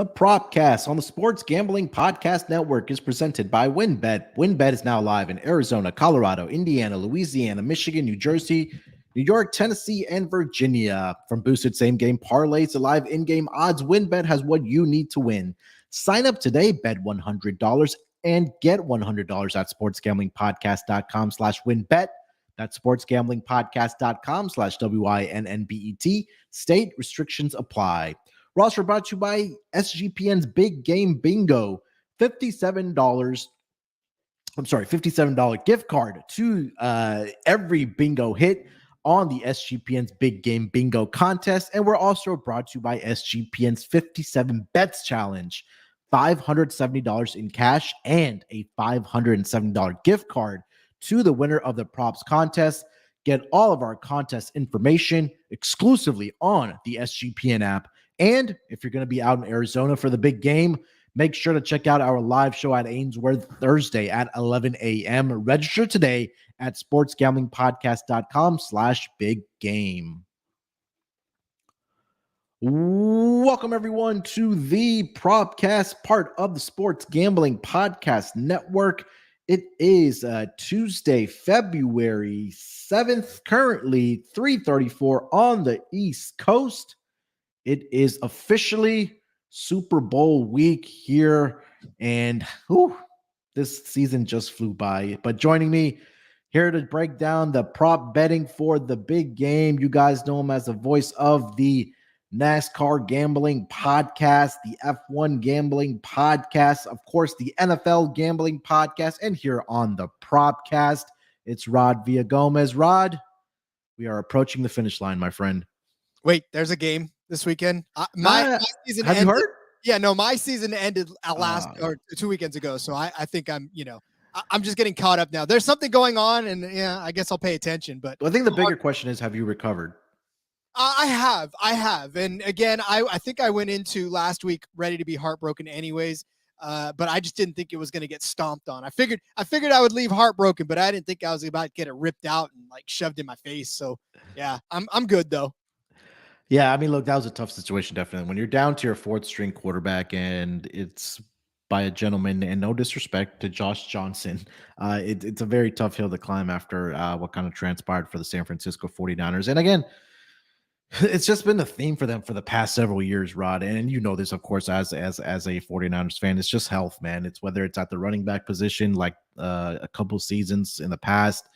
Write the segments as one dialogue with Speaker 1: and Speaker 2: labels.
Speaker 1: The Propcast on the Sports Gambling Podcast Network is presented by WynnBET. WynnBET is now live in Arizona, Colorado, Indiana, Louisiana, Michigan, New Jersey, New York, Tennessee, and Virginia. From boosted same-game parlays to live in-game odds, WynnBET has what you need to win. Sign up today, bet $100, and get $100 at sportsgamblingpodcast.com/WynnBET. That's sportsgamblingpodcast.com/WynnBET. State restrictions apply. Roster brought to you by SGPN's Big Game Bingo. $57 gift card to every bingo hit on the SGPN's Big Game Bingo contest. And we're also brought to you by SGPN's 57 Bets Challenge. $570 in cash and a $570 gift card to the winner of the props contest. Get all of our contest information exclusively on the SGPN app. And if you're going to be out in Arizona for the big game, make sure to check out our live show at Ainsworth Thursday at 11 a.m. Register today at sportsgamblingpodcast.com/big game. Welcome, everyone, to the Propcast, part of the Sports Gambling Podcast Network. It is Tuesday, February 7th, currently 3:34 on the East Coast. It is officially Super Bowl week here, and this season just flew by. But joining me here to break down the prop betting for the big game, you guys know him as the voice of the NASCAR Gambling Podcast, the F1 Gambling Podcast, of course, the NFL Gambling Podcast, and here on the Propcast, it's Rod Villagomez. Rod, we are approaching the finish line, my friend.
Speaker 2: Wait, there's a game this weekend. My season
Speaker 1: have
Speaker 2: ended.
Speaker 1: You heard?
Speaker 2: Yeah, no, my season ended or 2 weekends ago. So I think I'm just getting caught up now. There's something going on, and I guess I'll pay attention. But
Speaker 1: I think the bigger question is, have you recovered?
Speaker 2: I have. And again, I think I went into last week ready to be heartbroken anyways. But I just didn't think it was going to get stomped on. I figured I would leave heartbroken, but I didn't think I was about to get it ripped out and like shoved in my face. So yeah, I'm good though.
Speaker 1: Yeah, I mean, look, that was a tough situation, definitely. When you're down to your fourth string quarterback and it's by a gentleman, and no disrespect to Josh Johnson, it's a very tough hill to climb after what kind of transpired for the San Francisco 49ers. And again, it's just been the theme for them for the past several years, Rod. And you know this, of course, as a 49ers fan. It's just health, man. It's whether it's at the running back position, like a couple seasons in the past.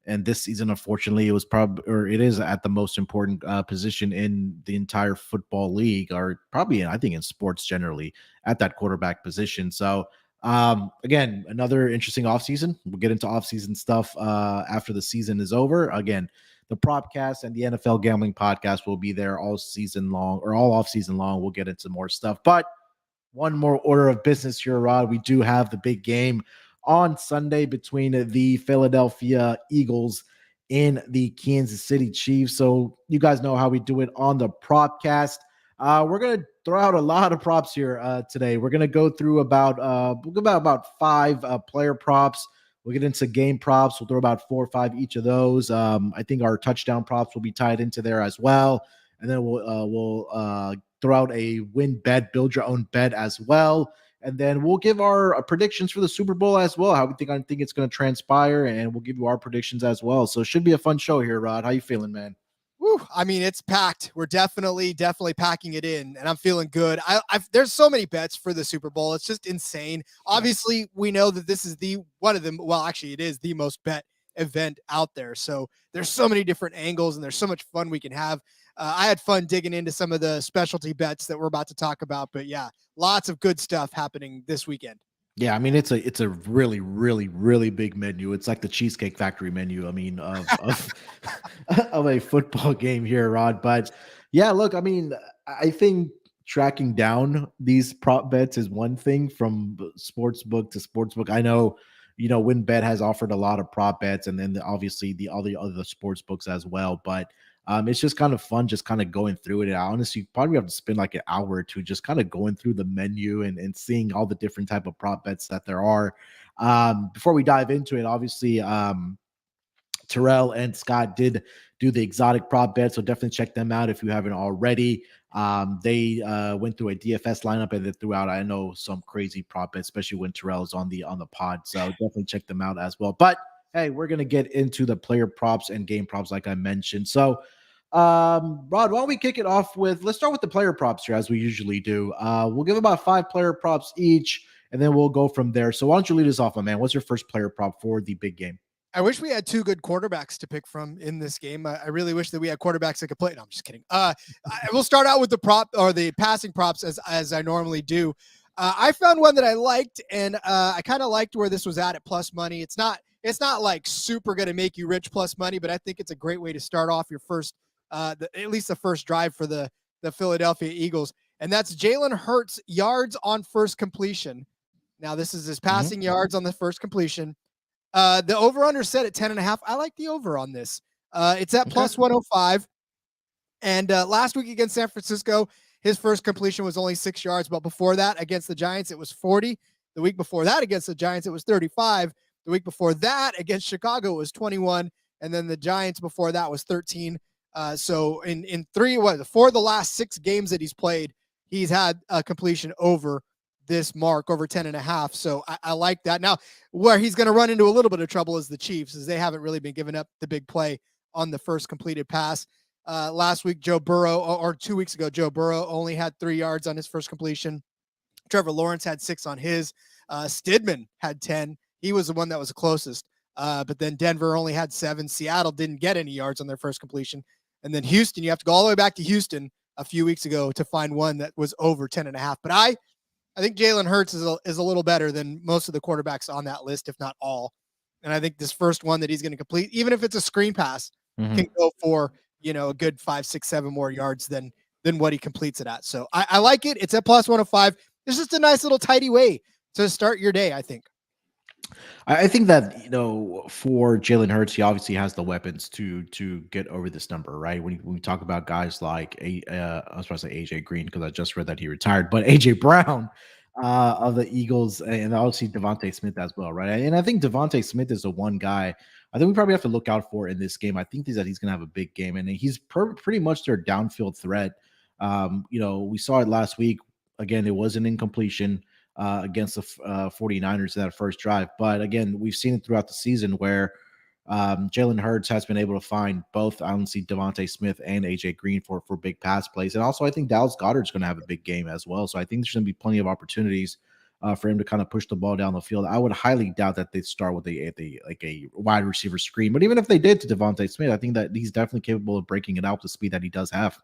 Speaker 1: And this season, unfortunately, it is at the most important position in the entire football league, or probably, I think, in sports generally, at that quarterback position. So, again, another interesting offseason. We'll get into offseason stuff after the season is over. Again, the Propcast and the NFL Gambling Podcast will be there all season long, or all off season long. We'll get into more stuff. But one more order of business here, Rod. We do have the big game on Sunday between the Philadelphia Eagles and the Kansas City Chiefs. So you guys know how we do it on the Propcast. We're going to throw out a lot of props here today. We're going to go through about five player props. We'll get into game props. We'll throw about 4 or 5 each of those. I think our touchdown props will be tied into there as well. And then we'll throw out a WynnBET, build your own bet as well. And then we'll give our predictions for the Super Bowl as well. I think it's going to transpire, and we'll give you our predictions as well. So it should be a fun show here, Rod. How you feeling, man?
Speaker 2: Woo, I mean, it's packed. We're definitely packing it in, and I'm feeling good. There's so many bets for the Super Bowl. It's just insane. Obviously, we know that this is one of them. Well, actually, it is the most bet event out there. So there's so many different angles, and there's so much fun we can have. I had fun digging into some of the specialty bets that we're about to talk about, but yeah, lots of good stuff happening this weekend.
Speaker 1: Yeah, I mean, it's a really, really, really big menu. It's like the Cheesecake Factory menu. I mean, of a football game here, Rod. But yeah, look, I mean, I think tracking down these prop bets is one thing from sportsbook to sportsbook. I know, WynnBET has offered a lot of prop bets, and then obviously all the other sports books as well. But it's just kind of fun, just kind of going through it. And honestly, you probably have to spend like an hour or two just kind of going through the menu and seeing all the different type of prop bets that there are. Before we dive into it, obviously, Terrell and Scott did do the exotic prop bet, so definitely check them out if you haven't already. They went through a DFS lineup and they threw out, I know, some crazy prop bets, especially when Terrell is on the pod. So definitely check them out as well. But hey, we're gonna get into the player props and game props, like I mentioned. So, Rod, why don't we kick it off with, let's start with the player props here, as we usually do. We'll give about 5 player props each, and then we'll go from there. So why don't you lead us off, my man? What's your first player prop for the big game?
Speaker 2: I wish we had two good quarterbacks to pick from in this game. I really wish that we had quarterbacks that could play. No, I'm just kidding. I will start out with the prop or the passing props as I normally do. I found one that I liked, and I kind of liked where this was at plus money. It's not like super going to make you rich plus money, but I think it's a great way to start off your first, at least the first drive for the Philadelphia Eagles, and that's Jalen Hurts yards on first completion. Now this is his passing yards on the first completion. The over-under set at 10.5. I like the over on this. It's at plus 105. And last week against San Francisco, his first completion was only 6 yards. But before that, against the Giants, it was 40. The week before that, against the Giants, it was 35. The week before that, against Chicago, it was 21. And then the Giants before that was 13. So in 4 of the last 6 games that he's played, he's had a completion over this mark, over 10.5. So I like that. Now, where he's going to run into a little bit of trouble is the Chiefs, as they haven't really been giving up the big play on the first completed pass. Last week, Joe Burrow, or 2 weeks ago, Joe Burrow only had 3 yards on his first completion. Trevor Lawrence had 6 on his. Stidman had 10. He was the one that was the closest. But then Denver only had 7. Seattle didn't get any yards on their first completion. And then Houston, you have to go all the way back to Houston a few weeks ago to find one that was over 10.5. But I think Jalen Hurts is a little better than most of the quarterbacks on that list, if not all. And I think this first one that he's going to complete, even if it's a screen pass, can go for, a good 5, 6, 7 more yards than what he completes it at. So I like it. It's at plus 105. It's just a nice little tidy way to start your day, I think.
Speaker 1: I think that, for Jalen Hurts, he obviously has the weapons to get over this number, right? When we talk about guys like I was about to say AJ Green, because I just read that he retired, but AJ Brown of the Eagles, and obviously Devontae Smith as well, right? And I think Devontae Smith is the one guy I think we probably have to look out for in this game. I think that he's going to have a big game, and he's pretty much their downfield threat. We saw it last week. Again, it was an incompletion against the 49ers in that first drive. But again, we've seen it throughout the season where Jalen Hurts has been able to find both, honestly, Devontae Smith and AJ Green for big pass plays. And also, I think Dallas Goedert's going to have a big game as well. So I think there's going to be plenty of opportunities for him to kind of push the ball down the field. I would highly doubt that they'd start with a wide receiver screen. But even if they did to Devontae Smith, I think that he's definitely capable of breaking it out with the speed that he does have.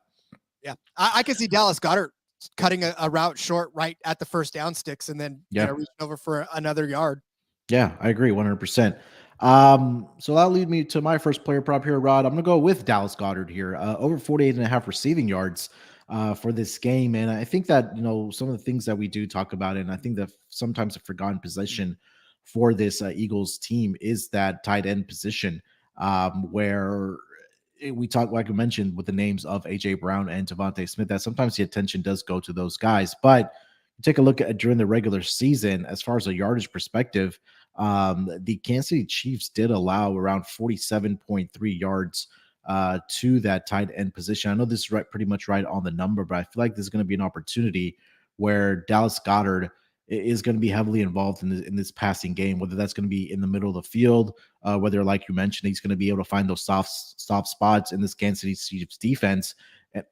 Speaker 2: Yeah, I can see Dallas Goedert cutting a route short right at the first down sticks and then reaching over for another yard.
Speaker 1: Yeah, I agree 100%. So that'll lead me to my first player prop here, Rod. I'm going to go with Dallas Goedert here, over 48.5 receiving yards for this game. And I think that, some of the things that we do talk about, and I think that sometimes a forgotten position for this Eagles team is that tight end position, where we talk, like I mentioned, with the names of AJ Brown and Devontae Smith, that sometimes the attention does go to those guys. But take a look at during the regular season, as far as a yardage perspective, the Kansas City Chiefs did allow around 47.3 yards to that tight end position. I know this is pretty much right on the number, but I feel like there's going to be an opportunity where Dallas Goedert is going to be heavily involved in this passing game, whether that's going to be in the middle of the field, whether, like you mentioned, he's going to be able to find those soft spots in this Kansas City Chiefs defense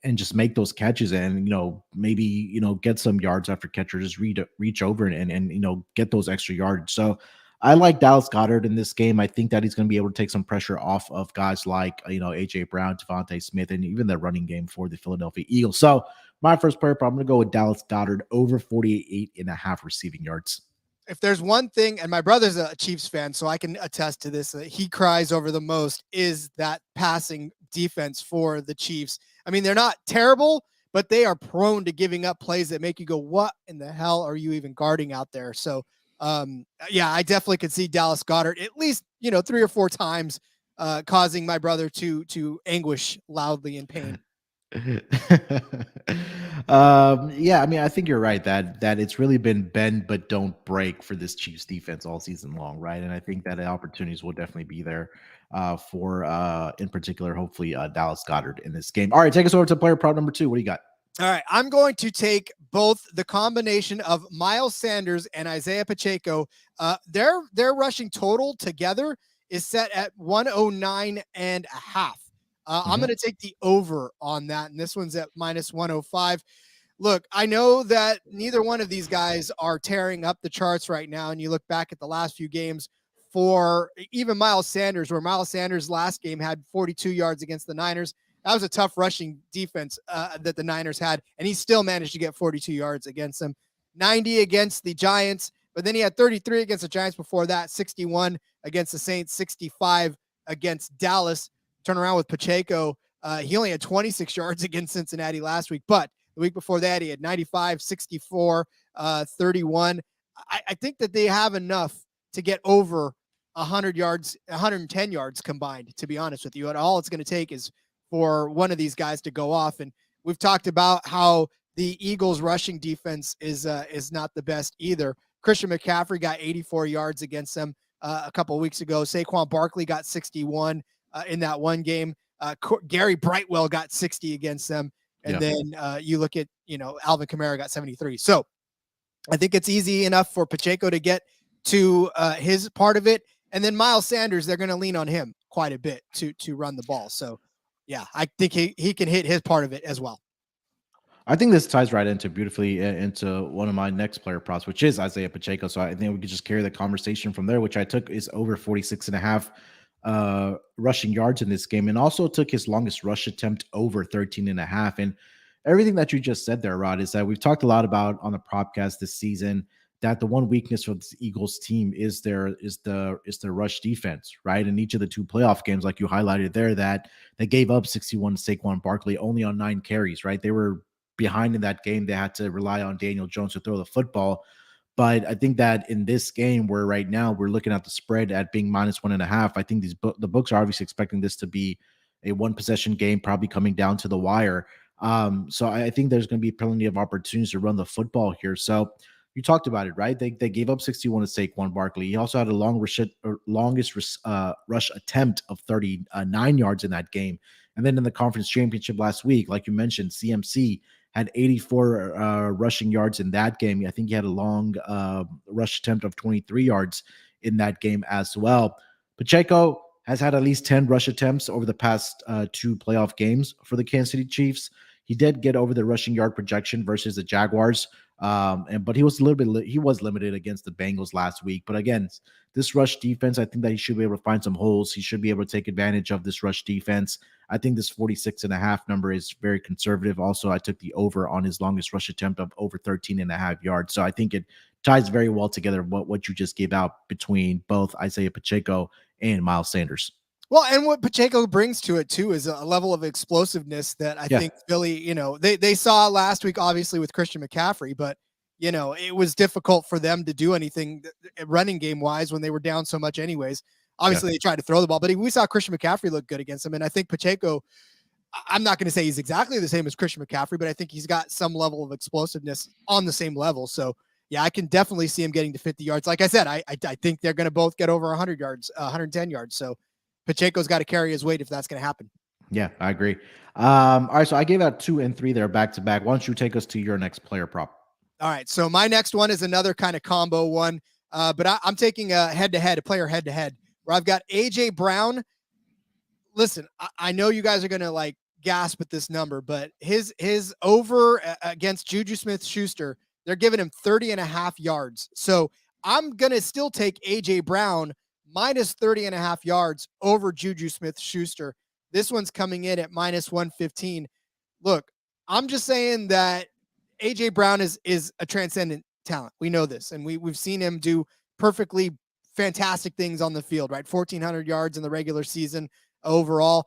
Speaker 1: and just make those catches and, maybe, get some yards after catcher, just reach over and get those extra yards. So I like Dallas Goedert in this game. I think that he's going to be able to take some pressure off of guys like, AJ Brown, Devontae Smith, and even the running game for the Philadelphia Eagles. So my first player prop, I'm going to go with Dallas Goedert over 48.5 receiving yards.
Speaker 2: If there's one thing, and my brother's a Chiefs fan, so I can attest to this, that he cries over the most, is that passing defense for the Chiefs. I mean, they're not terrible, but they are prone to giving up plays that make you go, what in the hell are you even guarding out there? So, I definitely could see Dallas Goedert at least, 3 or 4 times causing my brother to anguish loudly in pain.
Speaker 1: I mean, I think you're right that it's really been bend but don't break for this Chiefs defense all season long, right? And I think that opportunities will definitely be there for in particular, hopefully, Dallas Goedert in this game. All right, take us over to player prop number 2. What do you got?
Speaker 2: All right, I'm going to take both the combination of Miles Sanders and Isaiah Pacheco. Their rushing total together is set at 109 and a half. I'm going to take the over on that, and this one's at minus 105. Look, I know that neither one of these guys are tearing up the charts right now, and you look back at the last few games for even Miles Sanders, where Miles Sanders last game had 42 yards against the Niners. That was a tough rushing defense that the Niners had, and he still managed to get 42 yards against them. 90 against the Giants, but then he had 33 against the Giants before that, 61 against the Saints, 65 against Dallas. Turn around with Pacheco. He only had 26 yards against Cincinnati last week, but the week before that, he had 95, 64, 31. I think that they have enough to get over 100 yards, 110 yards combined, to be honest with you. And all it's going to take is for one of these guys to go off. And we've talked about how the Eagles rushing defense is not the best either. Christian McCaffrey got 84 yards against them a couple of weeks ago. Saquon Barkley got 61 in that one game. Gary Brightwell got 60 against them. And then you look at, Alvin Kamara got 73. So I think it's easy enough for Pacheco to get to his part of it. And then Miles Sanders, they're going to lean on him quite a bit to run the ball. So, yeah, I think he can hit his part of it as well.
Speaker 1: I think this ties right into beautifully into one of my next player props, which is Isaiah Pacheco. So I think we could just carry the conversation from there, which I took is over 46 and a half rushing yards in this game, and also took his longest rush attempt over 13 and a half. And everything that you just said there, Rod, is that we've talked a lot about on the Propcast this season that the one weakness for the Eagles team is their rush defense, right? In each of the two playoff games, like you highlighted there, that they gave up 61 to Saquon Barkley only on 9 carries, right? They were behind in that game. They had to rely on Daniel Jones to throw the football. But I think that in this game, where right now we're looking at the spread at being minus 1.5, I think the books are obviously expecting this to be a one possession game, probably coming down to the wire. So I think there's going to be plenty of opportunities to run the football here. So you talked about it, right? They gave up 61 to Saquon Barkley. He also had a longest rush attempt of 39 yards in that game. And then in the conference championship last week, like you mentioned, CMC had 84 rushing yards in that game. I think he had a long rush attempt of 23 yards in that game as well. Pacheco has had at least 10 rush attempts over the past 2 playoff games for the Kansas City Chiefs. He did get over the rushing yard projection versus the Jaguars, but he was limited against the Bengals last week. But again, this rush defense, I think that he should be able to find some holes. He should be able to take advantage of this rush defense. I think this 46.5 number is very conservative. Also, I took the over on his longest rush attempt of over 13.5 yards. So I think it ties very well together what you just gave out between both Isaiah Pacheco and Miles Sanders.
Speaker 2: Well, and what Pacheco brings to it too is a level of explosiveness that I think Philly, they saw last week, obviously with Christian McCaffrey, but it was difficult for them to do anything running game wise when they were down so much anyways. Obviously they tried to throw the ball, but we saw Christian McCaffrey look good against him. And I think Pacheco, I'm not going to say he's exactly the same as Christian McCaffrey, but I think he's got some level of explosiveness on the same level. So yeah, I can definitely see him getting to 50 yards. Like I said, I think they're going to both get over 100 yards, 110 yards. So Pacheco's got to carry his weight if that's going to happen.
Speaker 1: Yeah, I agree. All right, so I gave out 2 and 3 there back to back. Why don't you take us to your next player prop?
Speaker 2: All right, so my next one is another kind of combo one, but I'm taking a player head-to-head, where I've got A.J. Brown. Listen, I know you guys are going to gasp at this number, but his over against Juju Smith-Schuster, they're giving him 30.5 yards. So I'm going to still take A.J. Brown minus 30.5 yards over Juju Smith-Schuster. This one's coming in at minus 115. Look, I'm just saying that A.J. Brown is a transcendent talent. We know this, and we've seen him do perfectly fantastic things on the field, right? 1,400 yards in the regular season overall.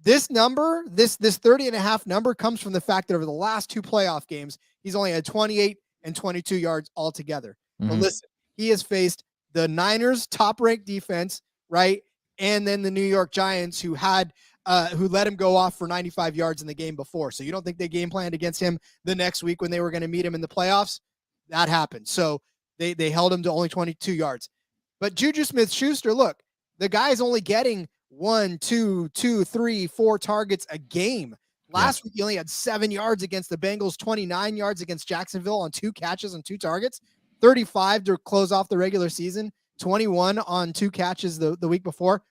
Speaker 2: This number, this 30.5 number comes from the fact that over the last 2 playoff games, he's only had 28 and 22 yards altogether. Mm-hmm. But listen, he has faced the Niners' top-ranked defense, right? And then the New York Giants, who let him go off for 95 yards in the game before. So you don't think they game planned against him the next week when they were going to meet him in the playoffs? That happened. So they held him to only 22 yards. But Juju Smith-Schuster, look, the guy's only getting 1, 2, 3, 4 targets a game.
Speaker 1: Yeah.
Speaker 2: Last week, he only had 7 yards against the Bengals, 29 yards against Jacksonville on 2 catches and 2 targets, 35 to close off the regular season, 21 on 2 catches the week before.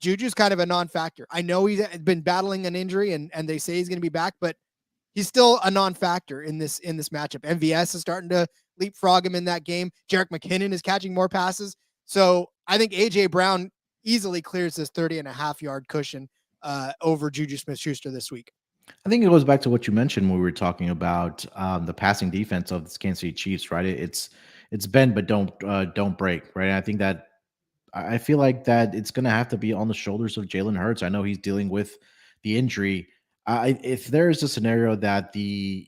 Speaker 2: Juju's kind of a non-factor. I know he's been battling an injury and they say he's going to be back, but he's still a non-factor in this matchup. MVS is starting to leapfrog him in that game. Jerick McKinnon is catching more passes. So I think AJ Brown easily clears this 30.5-yard cushion over Juju Smith-Schuster this week.
Speaker 1: I think it goes back to what you mentioned when we were talking about the passing defense of the Kansas City Chiefs, right? It's bend but don't break, right? I think that I feel like that it's going to have to be on the shoulders of Jalen Hurts. I know he's dealing with the injury. If there is a scenario that the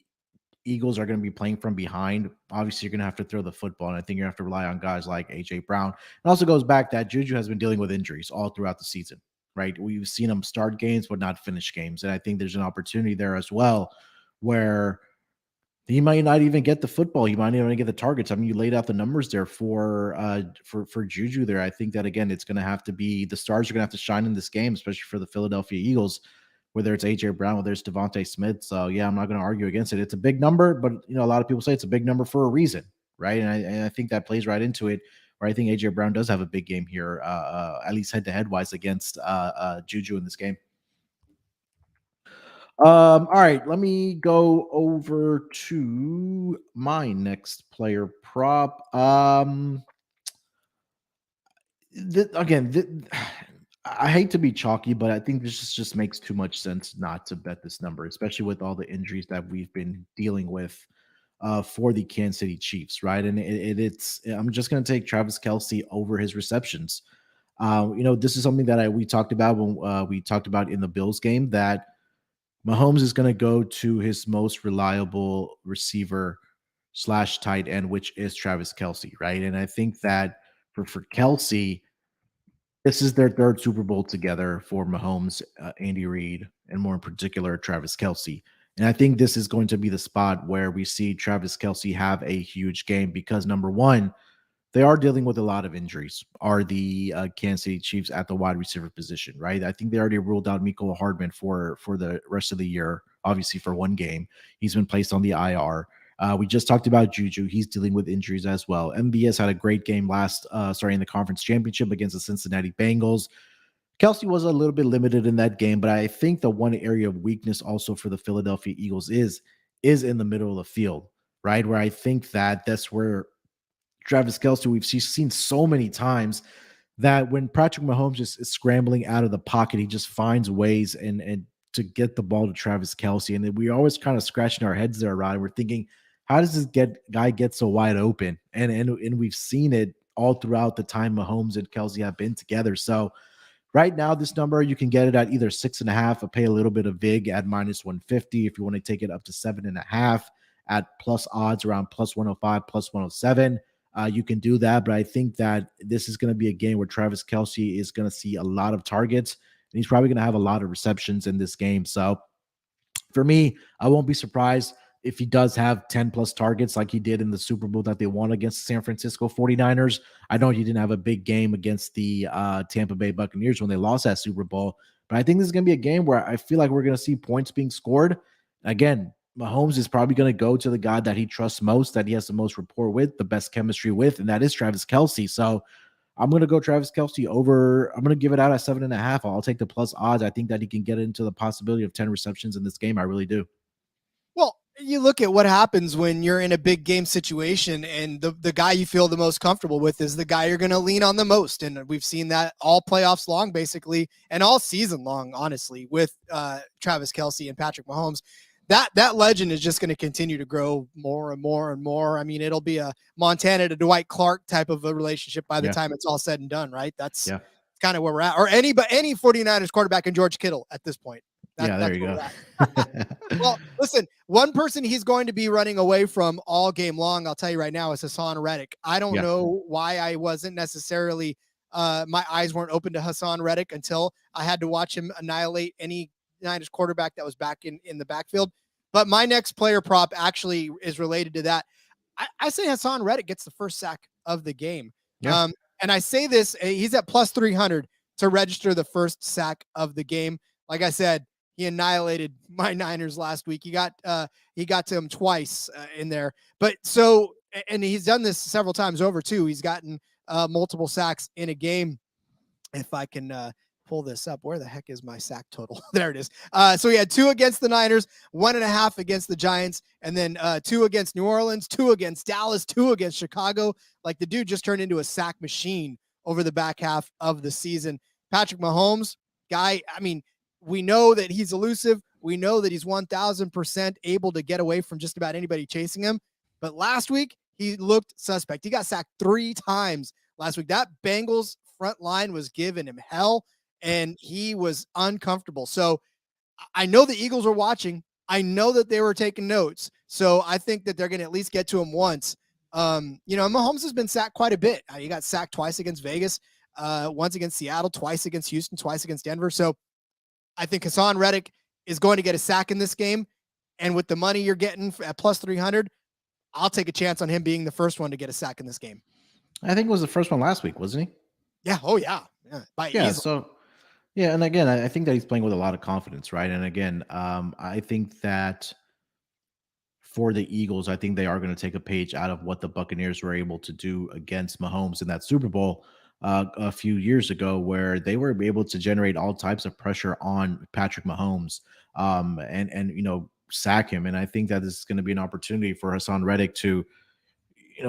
Speaker 1: Eagles are going to be playing from behind, obviously you're going to have to throw the football, and I think you have to rely on guys like AJ Brown. It also goes back that Juju has been dealing with injuries all throughout the season, right? We've seen him start games but not finish games, and I think there's an opportunity there as well where he might not even get the football. He might not even get the targets. I mean, you laid out the numbers there for Juju there. I think that again, it's going to have to be the stars are going to have to shine in this game, especially for the Philadelphia Eagles, whether it's AJ Brown, whether it's Devontae Smith. So yeah, I'm not going to argue against it. It's a big number, but you know, a lot of people say it's a big number for a reason, right? And I think that plays right into it. Where I think AJ Brown does have a big game here, at least head to head wise against Juju in this game. All right, let me go over to my next player prop. Again, I hate to be chalky, but I think this just makes too much sense not to bet this number, especially with all the injuries that we've been dealing with for the Kansas City Chiefs, right? And it's I'm just going to take Travis Kelsey over his receptions. This is something that we talked about when we talked about in the Bills game that Mahomes is going to go to his most reliable receiver slash tight end, which is Travis Kelsey, right? And I think that for Kelsey, this is their third Super Bowl together for Mahomes, Andy Reid, and more in particular, Travis Kelsey. And I think this is going to be the spot where we see Travis Kelsey have a huge game because number one, they are dealing with a lot of injuries. Are the Kansas City Chiefs at the wide receiver position, right? I think they already ruled out Mecole Hardman for the rest of the year, obviously for one game. He's been placed on the IR. We just talked about Juju. He's dealing with injuries as well. MBS had a great game in the conference championship against the Cincinnati Bengals. Kelsey was a little bit limited in that game, but I think the one area of weakness also for the Philadelphia Eagles is in the middle of the field, right? Where I think that that's where Travis Kelsey, we've seen so many times that when Patrick Mahomes is scrambling out of the pocket, he just finds ways and to get the ball to Travis Kelsey. And we always kind of scratching our heads there, Rod. We're thinking, how does this guy get so wide open? And we've seen it all throughout the time Mahomes and Kelsey have been together. So right now, this number, you can get it at either 6.5 or pay a little bit of VIG at -150 if you want to take it up to 7.5 at plus odds around plus 105, plus 107. You can do that, but I think that this is going to be a game where Travis Kelsey is going to see a lot of targets, and he's probably going to have a lot of receptions in this game. So for me, I won't be surprised if he does have 10 plus targets like he did in the Super Bowl that they won against the San Francisco 49ers. I know he didn't have a big game against the Tampa Bay Buccaneers when they lost that Super Bowl, but I think this is going to be a game where I feel like we're going to see points being scored. Again, Mahomes is probably going to go to the guy that he trusts most, that he has the most rapport with, the best chemistry with, and that is Travis Kelsey. So I'm going to go Travis Kelsey over. I'm going to give it out at 7.5. I'll take the plus odds. I think that he can get into the possibility of 10 receptions in this game. I really do.
Speaker 2: Well, you look at what happens when you're in a big game situation and the guy you feel the most comfortable with is the guy you're going to lean on the most. And we've seen that all playoffs long, basically, and all season long, honestly, with Travis Kelsey and Patrick Mahomes. That legend is just going to continue to grow more and more and more. I mean, it'll be a Montana to Dwight Clark type of a relationship by the time it's all said and done, right? That's kind of where we're at. Or any 49ers quarterback and George Kittle at this point.
Speaker 1: There you go.
Speaker 2: Well, listen, one person he's going to be running away from all game long, I'll tell you right now, is Hassan Reddick. I don't know why I wasn't necessarily my eyes weren't open to Hassan Reddick until I had to watch him annihilate any Niners quarterback that was back in the backfield. But my next player prop actually is related to that. I say Hassan Reddick gets the first sack of the game. And I say this, he's at plus 300 to register the first sack of the game. Like I said, he annihilated my Niners last week. He got to him twice in there. But so, and he's done this several times over too. He's gotten multiple sacks in a game. If I can pull this up, where the heck is my sack total? There it is. So he had 2 against the Niners, 1.5 against the Giants, and then 2 against New Orleans, 2 against Dallas, 2 against Chicago. Like, the dude just turned into a sack machine over the back half of the season. Patrick Mahomes, guy, I mean, we know that he's elusive. We know that he's 1,000% able to get away from just about anybody chasing him. But last week, he looked suspect. He got sacked 3 times last week. That Bengals front line was giving him hell, and he was uncomfortable. So I know the Eagles were watching. I know that they were taking notes. So I think that they're going to at least get to him once. Mahomes has been sacked quite a bit. He got sacked twice against Vegas, once against Seattle, twice against Houston, twice against Denver. So I think Hassan Reddick is going to get a sack in this game. And with the money you're getting at plus 300, I'll take a chance on him being the first one to get a sack in this game.
Speaker 1: I think it was the first one last week, wasn't he?
Speaker 2: Yeah. Oh, yeah.
Speaker 1: Yeah. So, yeah. And again, I think that he's playing with a lot of confidence, right? And again, I think that for the Eagles, I think they are going to take a page out of what the Buccaneers were able to do against Mahomes in that Super Bowl a few years ago, where they were able to generate all types of pressure on Patrick Mahomes, and sack him. And I think that this is going to be an opportunity for Hassan Reddick to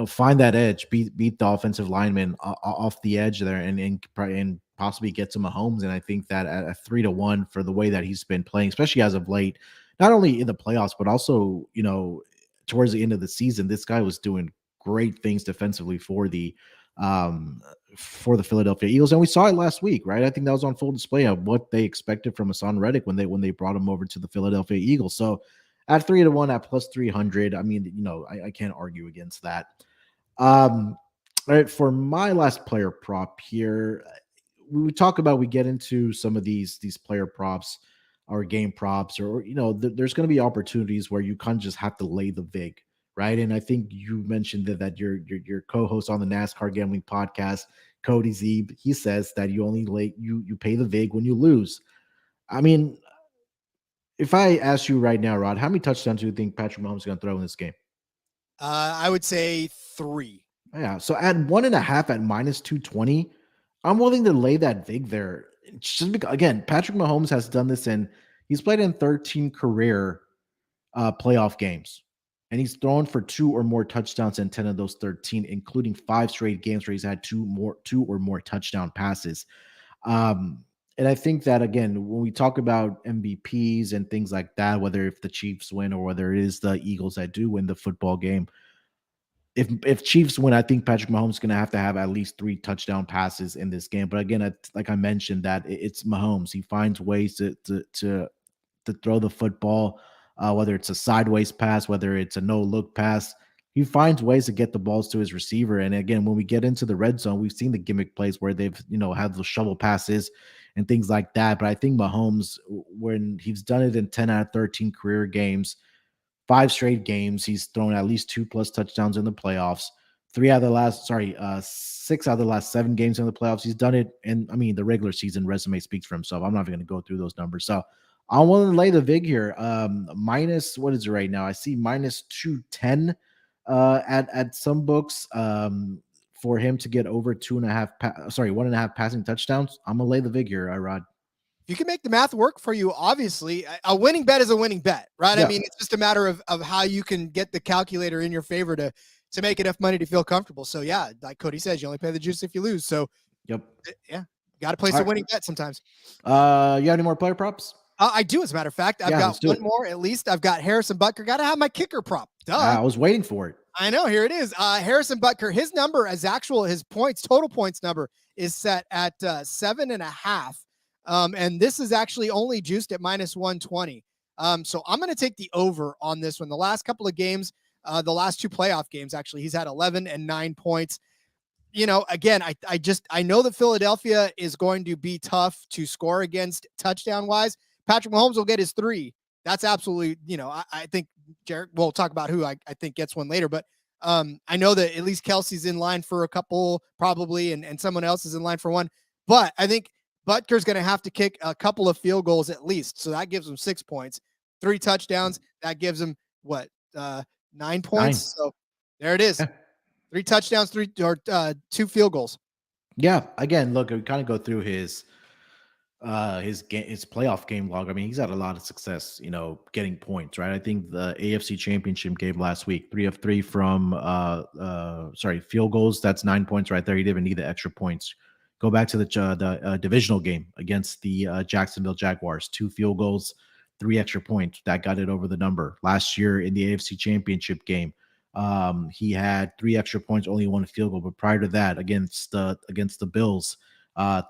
Speaker 1: find that edge, beat the offensive lineman off the edge there, and possibly get to Mahomes. And I think that at a 3-1 for the way that he's been playing, especially as of late, not only in the playoffs but also towards the end of the season, this guy was doing great things defensively for the Philadelphia Eagles, and we saw it last week, right? I think that was on full display of what they expected from Hassan Reddick when they brought him over to the Philadelphia Eagles. So at 3-1 at plus 300, I mean, I can't argue against that. All right, for my last player prop here, we get into some of these player props or game props, or there's going to be opportunities where you kind of just have to lay the vig, right? And I think you mentioned that your co-host on the NASCAR gambling podcast, Cody Zeeb, he says that you only you pay the vig when you lose. I mean, if I ask you right now, Rod, how many touchdowns do you think Patrick Mahomes is going to throw in this game?
Speaker 2: I would say 3.
Speaker 1: Yeah. So at 1.5 at minus 220, I'm willing to lay that vig there. Just because, again, Patrick Mahomes has done this, and he's played in 13 career playoff games, and he's thrown for 2 or more touchdowns in 10 of those 13, including 5 straight games where he's had 2 or more touchdown passes. And I think that, again, when we talk about MVPs and things like that, whether if the Chiefs win or whether it is the Eagles that do win the football game, if Chiefs win, I think Patrick Mahomes is going to have at least 3 touchdown passes in this game. But again, like I mentioned, that it's Mahomes. He finds ways to throw the football, whether it's a sideways pass, whether it's a no-look pass. He finds ways to get the balls to his receiver. And again, when we get into the red zone, we've seen the gimmick plays where they've, had the shovel passes and things like that. But I think Mahomes, when he's done it in 10 out of 13 career games, 5 straight games, he's thrown at least 2+ touchdowns in the playoffs. 6 out of the last 7 games in the playoffs, he's done it. And I mean, the regular season resume speaks for himself. I'm not even going to go through those numbers. So I want to lay the vig here. Minus, what is it right now? I see minus 210 at some books for him to get over 1.5 passing touchdowns. I'm gonna lay the vig here, Rod.
Speaker 2: You can make the math work for you. Obviously, a winning bet is a winning bet, right? Yeah. I mean, it's just a matter of how you can get the calculator in your favor to make enough money to feel comfortable. So yeah, like Cody says, you only pay the juice if you lose. So
Speaker 1: yep,
Speaker 2: yeah, got to place a winning bet sometimes.
Speaker 1: You have any more player props?
Speaker 2: I do, as a matter of fact. I've got one more at least. I've got Harrison Butker. Got to have my kicker prop. Duh.
Speaker 1: I was waiting for it.
Speaker 2: I know. Here it is. Harrison Butker. His number, his points, total points number is set at 7.5. And this is actually only juiced at minus 120. So I'm going to take the over on this one. The last couple of games, the last 2 playoff games, actually, he's had 11 and 9 points. Again, I know that Philadelphia is going to be tough to score against touchdown wise. Patrick Mahomes will get his 3. That's absolutely, I think Jared, we'll talk about who I think gets one later, but I know that at least Kelsey's in line for a couple probably, and someone else is in line for one. But I think Butker's going to have to kick a couple of field goals at least. So that gives him 6 points. 3 touchdowns, that gives him what? 9 points.
Speaker 1: 9.
Speaker 2: So there it is.
Speaker 1: Yeah.
Speaker 2: 3 touchdowns, 2 field goals.
Speaker 1: Yeah. Again, look, we kind of go through his playoff game log. I mean, he's had a lot of success, getting points, right? I think the AFC Championship game last week, 3 of 3 from field goals. That's 9 points right there. He didn't even need the extra points. Go back to the divisional game against the Jacksonville Jaguars, 2 field goals, 3 extra points. That got it over the number. Last year in the AFC Championship game, he had 3 extra points, only 1 field goal. But prior to that, against the Bills,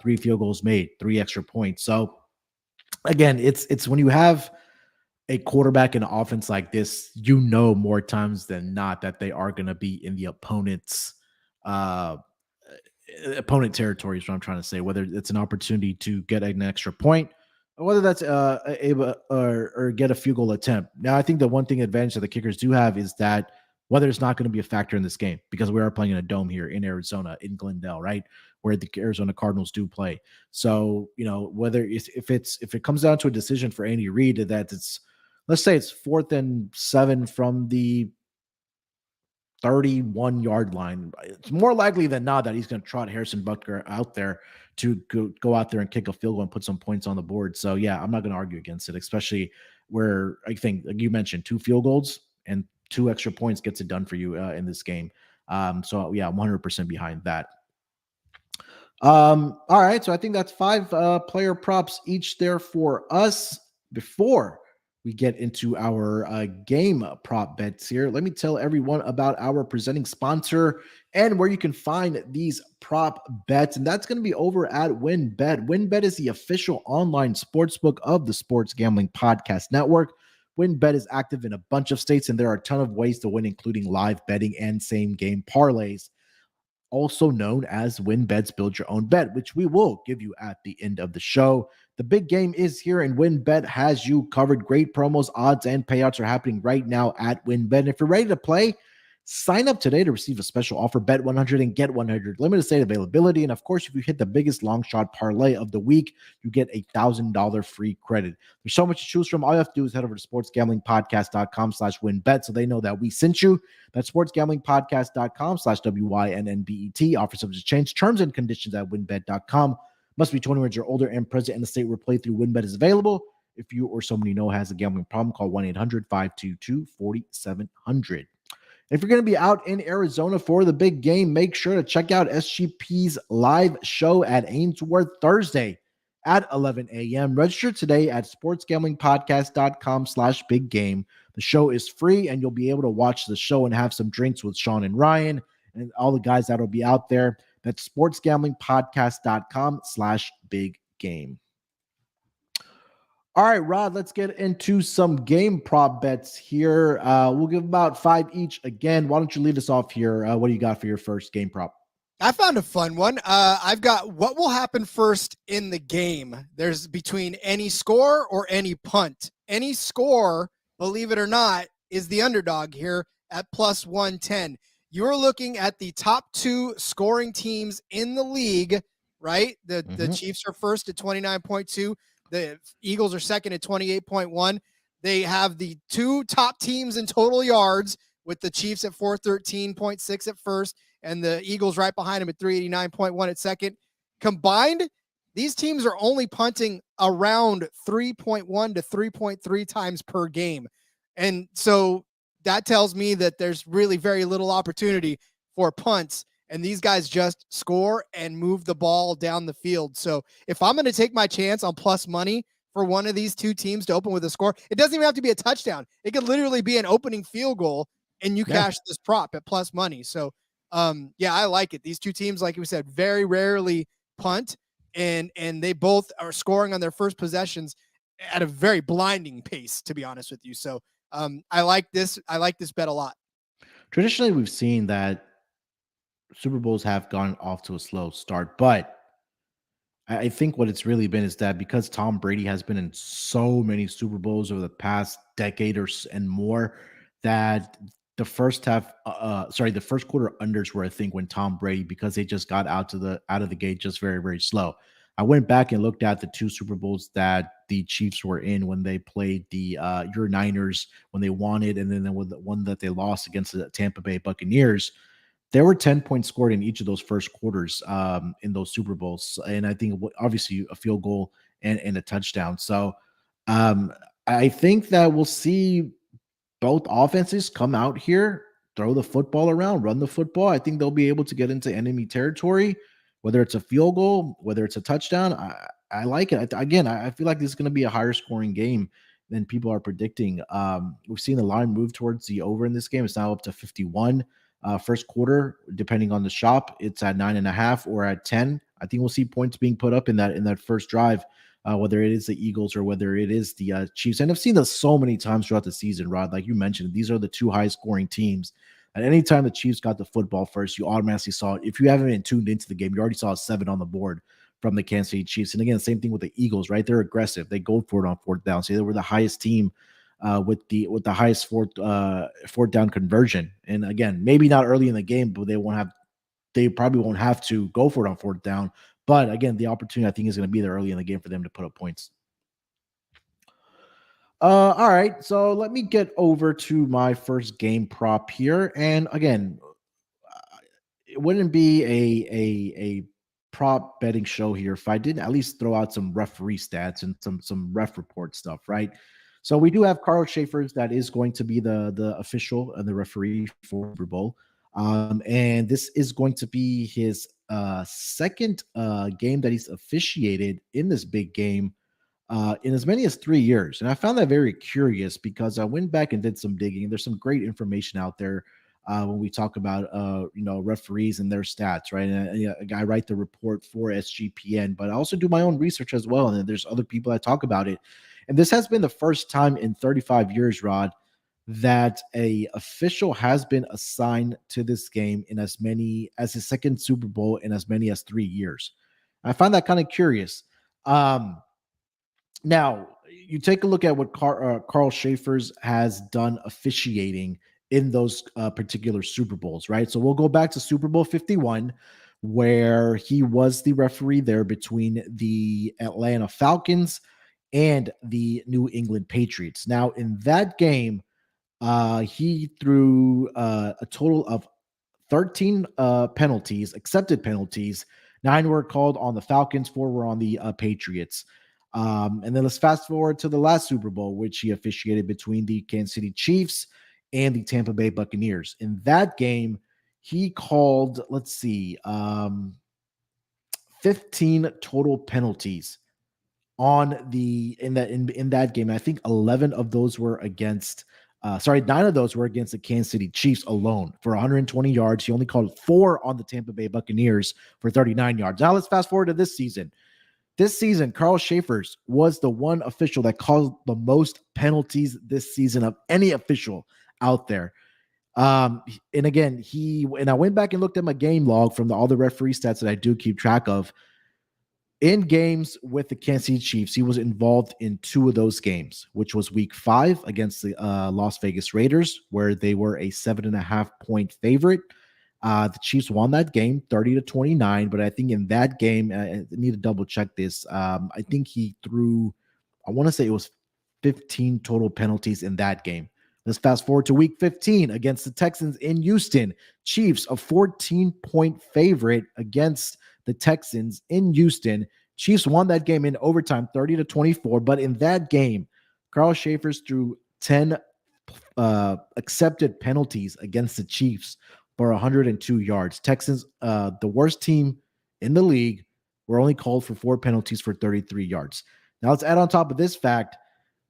Speaker 1: 3 field goals made, 3 extra points. So again, it's when you have a quarterback and offense like this, more times than not that they are going to be in the uh, opponent territory is what I'm trying to say, whether it's an opportunity to get an extra point or whether that's able or get a field goal attempt. Now, I think the one thing advantage that the kickers do have is that weather is not going to be a factor in this game because we are playing in a dome here in Arizona, in Glendale, right? Where the Arizona Cardinals do play. So, whether if it comes down to a decision for Andy Reid that let's say it's 4th and 7 from the 31-yard line, it's more likely than not that he's going to trot Harrison Butker out there to go out there and kick a field goal and put some points on the board. So, yeah, I'm not going to argue against it, especially where I think, like you mentioned, 2 field goals and 2 extra points gets it done for you in this game. So, yeah, I'm 100% behind that. All right, so I think that's 5 player props each there for us. Before we get into our game prop bets here, let me tell everyone about our presenting sponsor and where you can find these prop bets, and that's going to be over at WynnBET. WynnBET is the official online sportsbook of the Sports Gambling Podcast Network. WynnBET is active in a bunch of states, and there are a ton of ways to win, including live betting and same-game parlays, also known as WynnBET's Build Your Own Bet, which we will give you at the end of the show. The big game is here, and WynnBET has you covered. Great promos, odds, and payouts are happening right now at WynnBET. And if you're ready to play, sign up today to receive a special offer. Bet 100 and get 100. Limited state availability. And of course, if you hit the biggest long shot parlay of the week, you get $1,000 free credit. There's so much to choose from. All you have to do is head over to sportsgamblingpodcast.com/WynnBET so they know that we sent you. That's sportsgamblingpodcast.com/WYNNBET. Offer subject to change. Terms and conditions at wynnbet.com. Must be 21 years or older and present in the state where playthrough WynnBET is available. If you or someone you know has a gambling problem, call 1-800-522-4700. If you're going to be out in Arizona for the big game, make sure to check out SGP's live show at Ainsworth Thursday at 11 a.m. Register today at sportsgamblingpodcast.com/big game. The show is free, and you'll be able to watch the show and have some drinks with Sean and Ryan and all the guys that will be out there. That's sportsgamblingpodcast.com/big game. All right, Rod, let's get into some game prop bets here. We'll give about 5 each again. Why don't you lead us off here? What do you got for your first game prop?
Speaker 2: I found a fun one. I've got what will happen first in the game. There's between any score or any punt. Any score, believe it or not, is the underdog here at plus 110. You're looking at the top 2 scoring teams in the league, right? The Chiefs are first at 29.2. The Eagles are second at 28.1. They have the 2 top teams in total yards, with the Chiefs at 413.6 at first and the Eagles right behind them at 389.1 at second. Combined, these teams are only punting around 3.1 to 3.3 times per game. And so that tells me that there's really very little opportunity for punts, and these guys just score and move the ball down the field. So if I'm going to take my chance on plus money for one of these 2 teams to open with a score, it doesn't even have to be a touchdown. It could literally be an opening field goal, and you cash this prop at plus money. So, I like it. These 2 teams, like we said, very rarely punt, and they both are scoring on their first possessions at a very blinding pace, to be honest with you. So, I like this. I like this bet a lot.
Speaker 1: Traditionally, we've seen that Super Bowls have gone off to a slow start, but I think what it's really been is that because Tom Brady has been in so many Super Bowls over the past decade and more, that the first quarter unders were, I think, when Tom Brady, because they just got out of the gate just very, very slow. I went back and looked at the two Super Bowls that the Chiefs were in when they played the your Niners when they won it, and then with the one that they lost against the Tampa Bay Buccaneers. There were 10 points scored in each of those first quarters in those Super Bowls. And I think obviously a field goal and a touchdown. So um, I think that we'll see both offenses come out here, throw the football around, run the football. I think they'll be able to get into enemy territory, whether it's a field goal, whether it's a touchdown. I like it. I feel like this is going to be a higher scoring game than people are predicting. We've seen the line move towards the over in this game. It's now up to 51. First quarter, depending on the shop, it's at 9.5 or at 10. I think we'll see points being put up in that first drive, whether it is the Eagles or whether it is the Chiefs. And I've seen this so many times throughout the season, Rod. Like you mentioned, these are the two highest scoring teams. At any time the Chiefs got the football first, you automatically saw it. If you haven't been tuned into the game, you already saw a 7 on the board from the Kansas City Chiefs. And again, same thing with the Eagles, right? They're aggressive. They go for it on fourth down. So they were the highest team with the highest fourth down conversion. And again, maybe not early in the game, but they probably won't have to go for it on fourth down. But again, the opportunity I think is going to be there early in the game for them to put up points. All right, so let me get over to my first game prop here. And again, it wouldn't be a prop betting show here if I didn't at least throw out some referee stats and some ref report stuff, right? So we do have Carl Schaefer's that is going to be the official and the referee for Super Bowl. And this is going to be his second game that he's officiated in this big game in as many as 3 years. And I found that very curious because I went back and did some digging. There's some great information out there when we talk about referees and their stats, right? And I write the report for SGPN, but I also do my own research as well. And then there's other people that talk about it. And this has been the first time in 35 years, Rod, that a official has been assigned to this game in as many as his second Super Bowl in as many as 3 years. I find that kind of curious. Now, you take a look at what Carl Schaefer's has done officiating in those particular Super Bowls, right? So we'll go back to Super Bowl 51, where he was the referee there between the Atlanta Falcons and the New England Patriots. Now, in that game, he threw a total of 13 penalties, accepted penalties. 9 were called on the Falcons, 4 were on the Patriots. And then let's fast forward to the last Super Bowl, which he officiated between the Kansas City Chiefs and the Tampa Bay Buccaneers. In that game, he called, 15 total penalties in that game. I think 11 of those were against 9 of those were against the Kansas City Chiefs alone for 120 yards. He only called 4 on the Tampa Bay Buccaneers for 39 yards. Now let's fast forward to this season. This season, Carl Schaefer's was the one official that called the most penalties this season of any official out there. And again, I went back and looked at my game log from all the referee stats that I do keep track of. In games with the Kansas City Chiefs, he was involved in 2 of those games, which was week 5 against the Las Vegas Raiders, where they were a 7.5 point favorite. The Chiefs won that game 30-29, but I think in that game, I need to double check this. I think he threw, I want to say it was 15 total penalties in that game. Let's fast forward to week 15 against the Texans in Houston. Chiefs, a 14-point favorite against the Texans in Houston. Chiefs won that game in overtime 30-24, but in that game, Carl Schaefer's threw 10 accepted penalties against the Chiefs for 102 yards. Texans, the worst team in the league, were only called for 4 penalties for 33 yards. Now let's add on top of this fact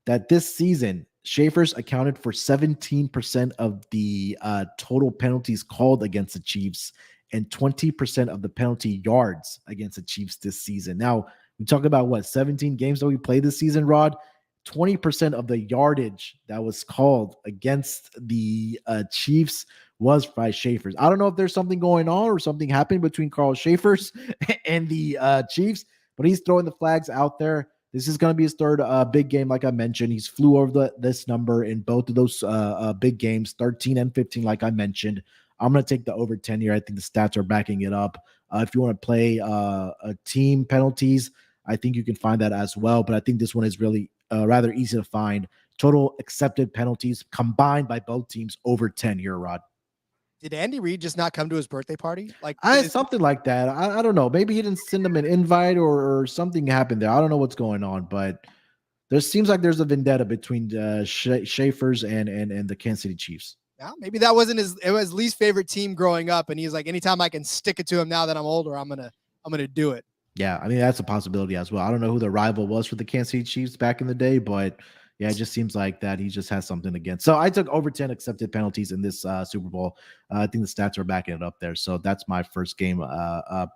Speaker 1: that this season, Schaefer's accounted for 17% of the total penalties called against the Chiefs and 20% of the penalty yards against the Chiefs this season. Now, we talk about 17 games that we played this season, Rod. 20% of the yardage that was called against the Chiefs was by Schaefer's. I don't know if there's something going on or something happened between Carl Schaefer's and the Chiefs, but he's throwing the flags out there. This is going to be his third big game, like I mentioned. He's flew over this number in both of those big games, 13 and 15, like I mentioned. I'm going to take the over 10 here. I think the stats are backing it up. If you want to play team penalties, I think you can find that as well. But I think this one is really rather easy to find. Total accepted penalties combined by both teams over 10 here, Rod.
Speaker 2: Did Andy Reid just not come to his birthday party? Like
Speaker 1: Something like that. I don't know. Maybe he didn't send them an invite or something happened there. I don't know what's going on, but there seems like there's a vendetta between Schaefer's and the Kansas City Chiefs.
Speaker 2: yeah, maybe that wasn't his least favorite team growing up, and he's like, anytime I can stick it to him now that I'm older, I'm gonna do it.
Speaker 1: Yeah, I mean that's a possibility as well. I don't know who the rival was for the Kansas City Chiefs back in the day, but yeah, it just seems like that he just has something against. So I took over 10 accepted penalties in this Super Bowl. I think the stats are backing it up there. So that's my first game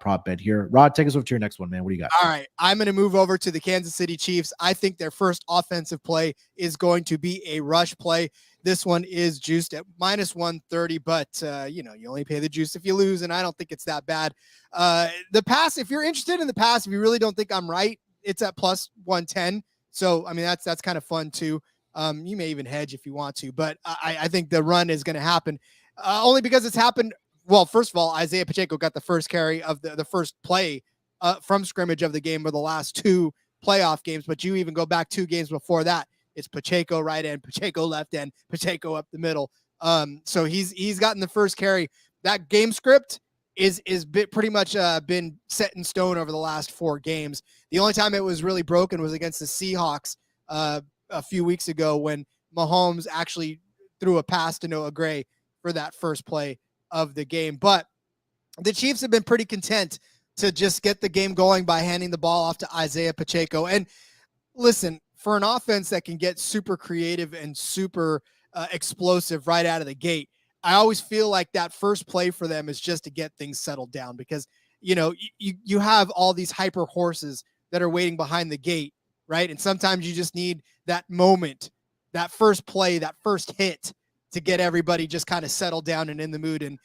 Speaker 1: prop bet here. Rod, take us over to your next one, man. What do you got?
Speaker 2: All right, I'm going to move over to the Kansas City Chiefs. I think their first offensive play is going to be a rush play. This one is juiced at minus 130, but you only pay the juice if you lose, and I don't think it's that bad. The pass, if you're interested in the pass, if you really don't think I'm right, it's at plus 110. So, I mean, that's kind of fun too. You may even hedge if you want to, but I think the run is going to happen only because it's happened. Well, first of all, Isaiah Pacheco got the first carry of the first play from scrimmage of the game for the last two playoff games. But you even go back 2 games before that, it's Pacheco right end, Pacheco left end, Pacheco up the middle. So he's gotten the first carry. That game script is pretty much been set in stone over the last 4 games. The only time it was really broken was against the Seahawks a few weeks ago when Mahomes actually threw a pass to Noah Gray for that first play of the game. But the Chiefs have been pretty content to just get the game going by handing the ball off to Isaiah Pacheco. And listen, for an offense that can get super creative and super explosive right out of the gate, I always feel like that first play for them is just to get things settled down because, you have all these hyper horses that are waiting behind the gate, right? And sometimes you just need that moment, that first play, that first hit to get everybody just kind of settled down and in the mood. And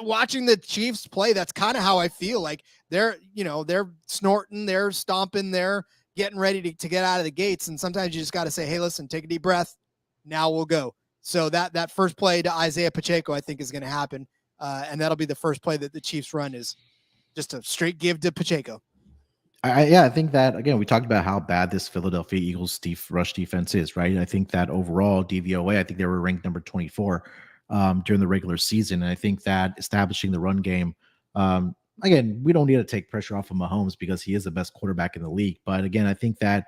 Speaker 2: watching the Chiefs play, that's kind of how I feel. Like they're snorting, they're stomping, they're getting ready to get out of the gates. And sometimes you just got to say, hey, listen, take a deep breath. Now we'll go. So that first play to Isaiah Pacheco, I think, is going to happen. And that'll be the first play that the Chiefs run is just a straight give to Pacheco.
Speaker 1: I think that, again, we talked about how bad this Philadelphia Eagles rush defense is, right? I think that overall DVOA, I think they were ranked number 24 during the regular season. And I think that establishing the run game, again, we don't need to take pressure off of Mahomes because he is the best quarterback in the league. But again, I think that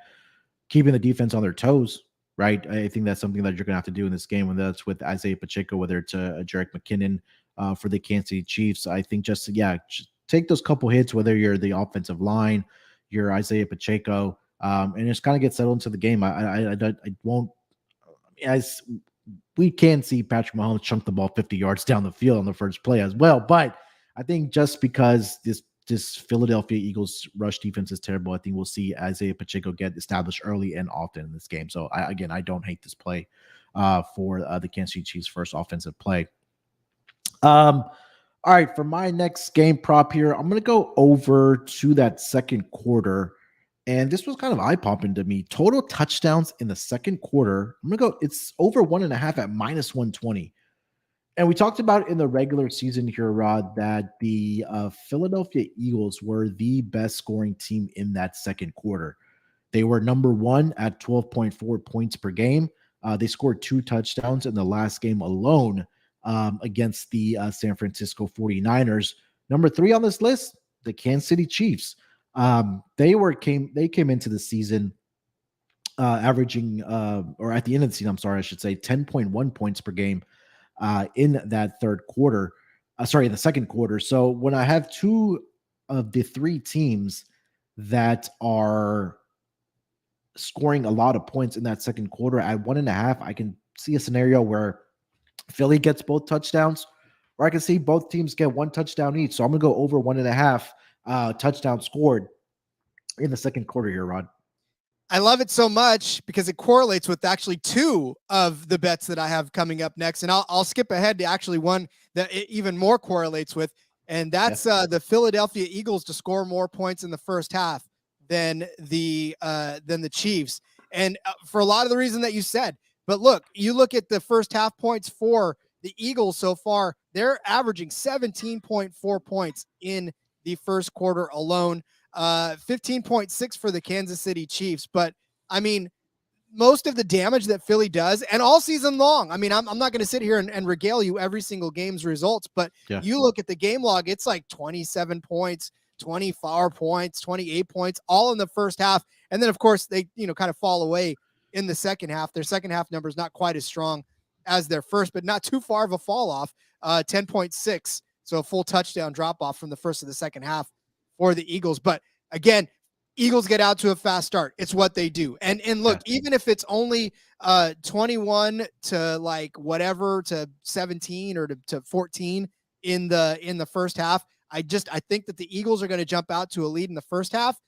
Speaker 1: keeping the defense on their toes, right? I think that's something that you're going to have to do in this game, whether that's with Isaiah Pacheco, whether it's Jerick McKinnon for the Kansas City Chiefs. I think just take those couple hits, whether you're the offensive line, you're Isaiah Pacheco, and just kind of get settled into the game. I won't, as we can see Patrick Mahomes chunk the ball 50 yards down the field on the first play as well. But I think just because this Philadelphia Eagles rush defense is terrible, I think we'll see Isaiah Pacheco get established early and often in this game. So I don't hate this play for the Kansas City Chiefs' first offensive play. All right, for my next game prop here, I'm going to go over to that second quarter. And this was kind of eye-popping to me. Total touchdowns in the second quarter. I'm going to go, it's over 1.5 at minus 120. And we talked about in the regular season here, Rod, that the Philadelphia Eagles were the best scoring team in that second quarter. They were number 1 at 12.4 points per game. They scored 2 touchdowns in the last game alone against the San Francisco 49ers. Number 3 on this list, the Kansas City Chiefs. They came into the season averaging, or at the end of the season, I'm sorry, I should say 10.1 points per game in that third quarter. In the second quarter. So when I have 2 of the 3 teams that are scoring a lot of points in that second quarter at 1.5, I can see a scenario where Philly gets both touchdowns, or I can see both teams get 1 touchdown each. So I'm going to go over 1.5 touchdowns scored in the second quarter here, Rod.
Speaker 2: I love it so much because it correlates with actually 2 of the bets that I have coming up next. And I'll skip ahead to actually one that it even more correlates with. And that's the Philadelphia Eagles to score more points in the first half than the Chiefs. And for a lot of the reason that you said, but look, you look at the first half points for the Eagles so far, they're averaging 17.4 points in the first quarter alone. 15.6 for the Kansas City Chiefs. But I mean, most of the damage that Philly does, and all season long. I mean, I'm not going to sit here and regale you every single game's results, but
Speaker 1: Yeah.
Speaker 2: you look at the game log, it's like 27 points, 24 points, 28 points, all in the first half. And then, of course, they, kind of fall away in the second half. Their second half numbers not quite as strong as their first, but not too far of a fall off. 10.6. So a full touchdown drop off from the first to the second half for the Eagles. But again, Eagles get out to a fast start. It's what they do. And look, even if it's only 21 to like whatever to 17 or to 14 in the first half, I think that the Eagles are going to jump out to a lead in the first half,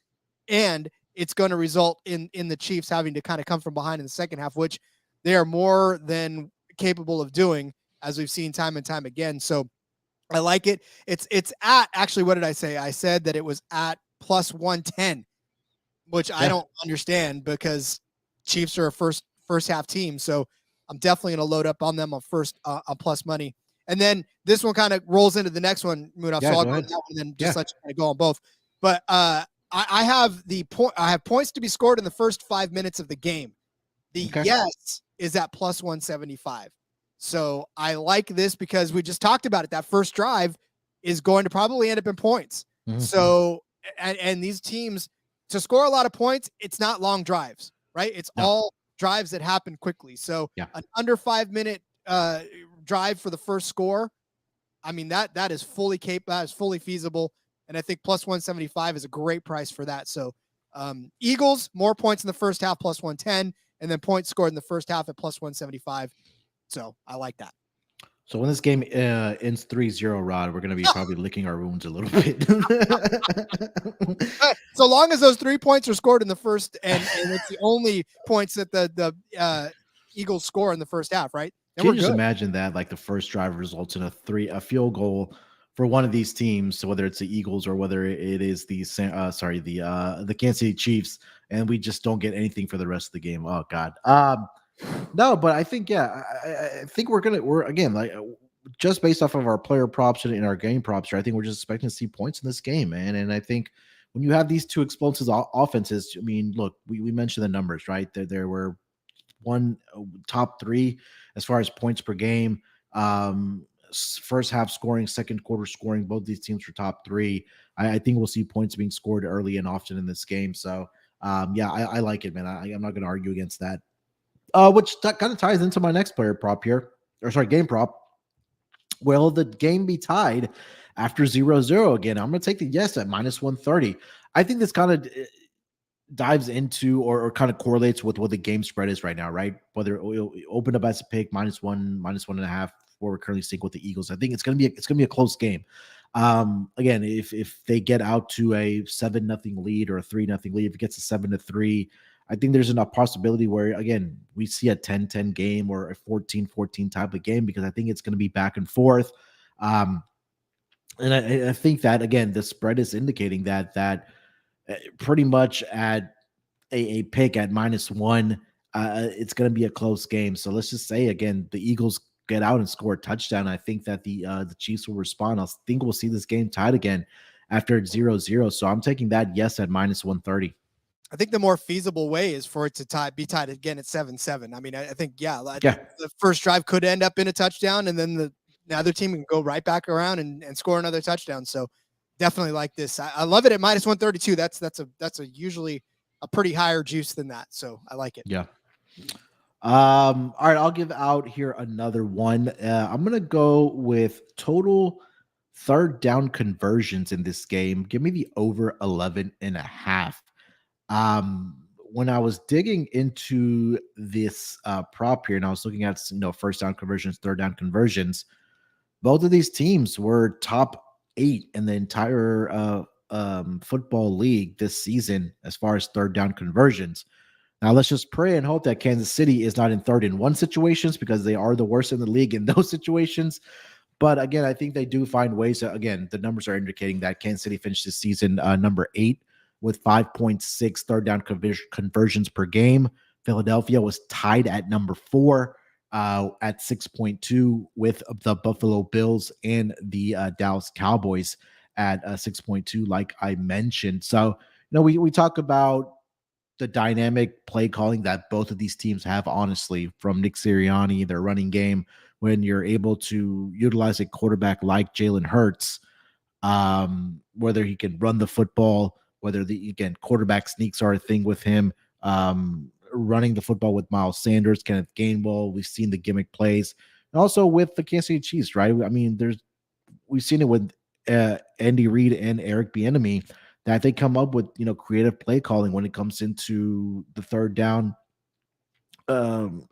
Speaker 2: and it's going to result in the Chiefs having to kind of come from behind in the second half, which they are more than capable of doing, as we've seen time and time again. So I like it. It's at, actually, what did I say? I said that it was at plus 110. Which I don't understand, because Chiefs are a first half team. So I'm definitely going to load up on them on on plus money. And then this one kind of rolls into the next one, Munaf. So I'll go on that one and then just let you kind of go on both. But I have I have points to be scored in the first 5 minutes of the game. The yes is at plus 175. So I like this because we just talked about it. That first drive is going to probably end up in points. Mm-hmm. So, and these teams, to score a lot of points, it's not long drives, right? It's all drives that happen quickly. So an under 5 minute drive for the first score, I mean, that is fully capable, that is fully feasible. And I think plus 175 is a great price for that. So Eagles, more points in the first half, plus 110, and then points scored in the first half at plus 175. So I like that.
Speaker 1: So when this game ends 3-0, Rod, we're going to be probably licking our wounds a little bit.
Speaker 2: So long as those 3 points are scored in the first, and it's the only points that the Eagles score in the first half, right?
Speaker 1: Can you just imagine that, like the first drive results in a field goal for one of these teams, so whether it's the Eagles or whether it is the Kansas City Chiefs, and we just don't get anything for the rest of the game. Oh God. No, but I think, I think we're again, like, just based off of our player props and our game props here, I think we're just expecting to see points in this game, man. And I think when you have these two explosive offenses, I mean, look, we mentioned the numbers, right? There were one top three as far as points per game. First half scoring, second quarter scoring, both these teams were top three. I think we'll see points being scored early and often in this game. So, I like it, man. I'm not going to argue against that. Which kind of ties into my next player prop here, game prop. Will the game be tied after 0-0 again? I'm going to take the yes at minus 130. I think this kind of dives into or kind of correlates with what the game spread is right now, right? Whether it'll open up as a pick, -1, -1.5, where we're currently seeing with the Eagles. I think it's going to be a close game. Again, if they get out to a 7-0 lead or a 3-0 lead, if it gets a 7-3, I think there's enough possibility where, again, we see a 10-10 game or a 14-14 type of game, because I think it's going to be back and forth. And I think that, again, the spread is indicating that pretty much at a pick at -1, it's going to be a close game. So let's just say, again, the Eagles get out and score a touchdown. I think that the Chiefs will respond. I think we'll see this game tied again after 0-0. So I'm taking that yes at -130.
Speaker 2: I think the more feasible way is for it to be tied again at 7-7. I mean, I think, the first drive could end up in a touchdown, and then the other team can go right back around and score another touchdown. So definitely like this. I love it at -132. That's a usually a pretty higher juice than that. So I like it.
Speaker 1: Yeah. All right, I'll give out here another one. I'm gonna go with total third down conversions in this game. Give me the over 11.5. When I was digging into this prop here, and I was looking at first down conversions, third down conversions, both of these teams were top 8 in the entire football league this season as far as third down conversions. Now let's just pray and hope that Kansas City is not in 3rd-and-1 situations, because they are the worst in the league in those situations. But again, I think they do find ways. Again, the numbers are indicating that Kansas City finished this season number 8 with 5.6 third down conversions per game. Philadelphia was tied at number 4 at 6.2 with the Buffalo Bills and the Dallas Cowboys at 6.2, like I mentioned. So, we talk about the dynamic play calling that both of these teams have, honestly, from Nick Sirianni, their running game, when you're able to utilize a quarterback like Jalen Hurts, whether he can run the football, whether again, quarterback sneaks are a thing with him, running the football with Miles Sanders, Kenneth Gainwell. We've seen the gimmick plays, and also with the Kansas City Chiefs, right? I mean, we've seen it with Andy Reid and Eric Bieniemy, that they come up with creative play calling when it comes into the third down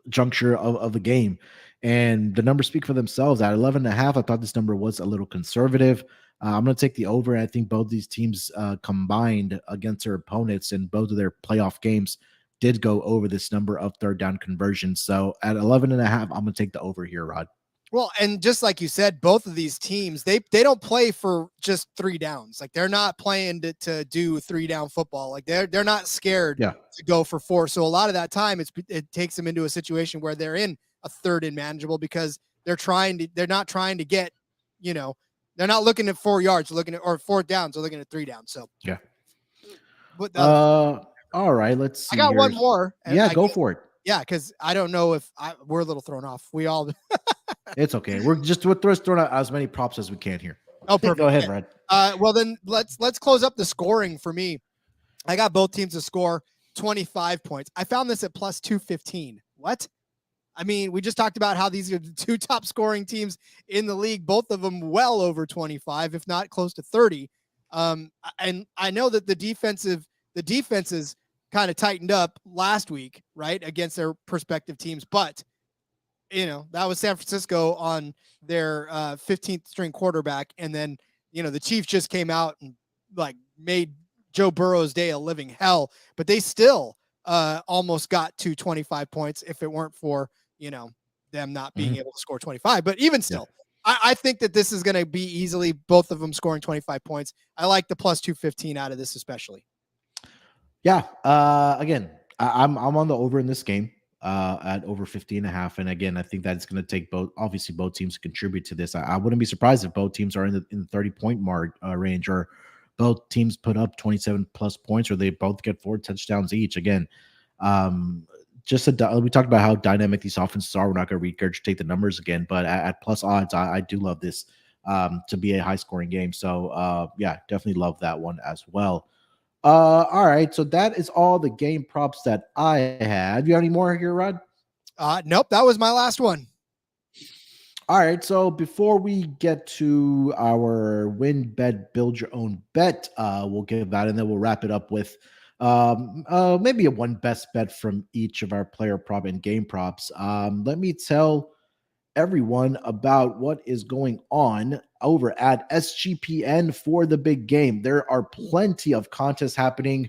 Speaker 1: juncture of the game. And the numbers speak for themselves. At 11.5, I thought this number was a little conservative. I'm going to take the over. And I think both these teams combined against their opponents in both of their playoff games did go over this number of third down conversions. So at 11.5, I'm going to take the over here, Rod.
Speaker 2: Well, and just like you said, both of these teams, they don't play for just 3 downs. Like, they're not playing to do 3 down football. Like, they're not scared to go for 4. So a lot of that time it takes them into a situation where they're in a third and manageable, because they're not trying to get, they're not looking at 4 yards, looking at, or 4 downs, they're looking at 3 downs. So
Speaker 1: yeah.
Speaker 2: But
Speaker 1: all right, let's see.
Speaker 2: I got
Speaker 1: here.
Speaker 2: one more.
Speaker 1: Yeah, go for it.
Speaker 2: Yeah, because I don't know if we're a little thrown off. We all
Speaker 1: It's okay. We're throwing out as many props as we can here.
Speaker 2: Oh, perfect.
Speaker 1: Go ahead, Brad.
Speaker 2: Well, then let's close up the scoring for me. I got both teams to score 25 points. I found this at plus 215. What? I mean, we just talked about how these are the 2 top scoring teams in the league, both of them well over 25, if not close to 30. And I know that the defenses kind of tightened up last week, right, against their prospective teams, but that was San Francisco on their 15th string quarterback. And then, the Chiefs just came out and made Joe Burrow's day a living hell, but they still almost got to 25 points if it weren't for, them not being able to score 25. But even still, I think that this is going to be easily both of them scoring 25 points. I like the plus 215 out of this, especially.
Speaker 1: Yeah. Again, I'm on the over in this game. At over 50.5. And again, I think that it's going to take both teams to contribute to this. I wouldn't be surprised if both teams are in the 30-point mark range, or both teams put up 27 plus points, or they both get 4 touchdowns each. Again, we talked about how dynamic these offenses are. We're not going to regurgitate the numbers again, but at plus odds, I do love this to be a high scoring game. So yeah, definitely love that one as well. All right, so that is all the game props that I had. You have any more here, Rod?
Speaker 2: Nope, that was my last one.
Speaker 1: All right, so before we get to our WynnBET build your own bet, we'll give that, and then we'll wrap it up with maybe a one best bet from each of our player prop and game props. Let me tell everyone about what is going on over at SGPN for the big game. There are plenty of contests happening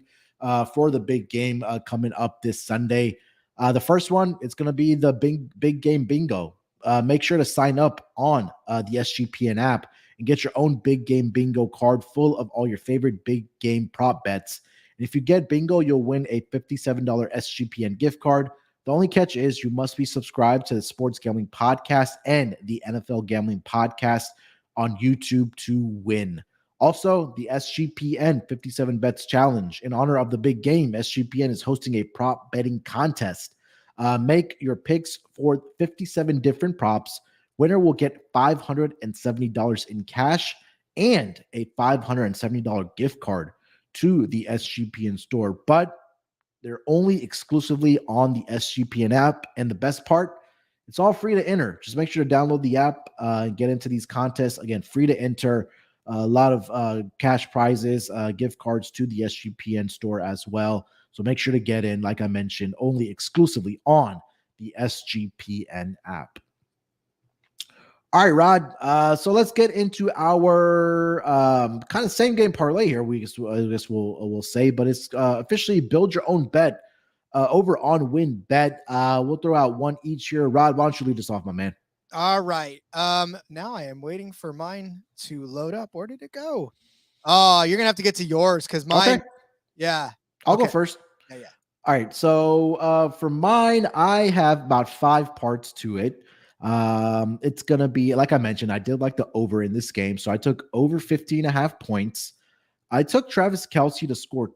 Speaker 1: for the big game coming up this Sunday. The first one, it's going to be the big game bingo. Make sure to sign up on the SGPN app and get your own big game bingo card full of all your favorite big game prop bets. And if you get bingo, you'll win a $57 SGPN gift card. The only catch is you must be subscribed to the Sports Gambling Podcast and the NFL Gambling Podcast on YouTube to win. Also, the SGPN 57 Bets Challenge. In honor of the big game, SGPN is hosting a prop betting contest. Make your picks for 57 different props. Winner will get $570 in cash and a $570 gift card to the SGPN store. But they're only exclusively on the SGPN app. And the best part, it's all free to enter. Just make sure to download the app and get into these contests. Again, free to enter. A lot of cash prizes, gift cards to the SGPN store as well. So make sure to get in, like I mentioned, only exclusively on the SGPN app. All right, Rod. So let's get into our kind of same game parlay here. I guess we'll say, but it's officially build your own bet over on WynnBET. We'll throw out one each here. Rod, why don't you lead us off, my man?
Speaker 2: All right. Now I am waiting for mine to load up. Where did it go? Oh, you're gonna have to get to yours because mine. Okay. Yeah,
Speaker 1: I'll go first.
Speaker 2: Yeah.
Speaker 1: All right. So for mine, I have about 5 parts to it. It's going to be, like I mentioned, I did like the over in this game. So I took over 50.5 points. I took Travis Kelce to score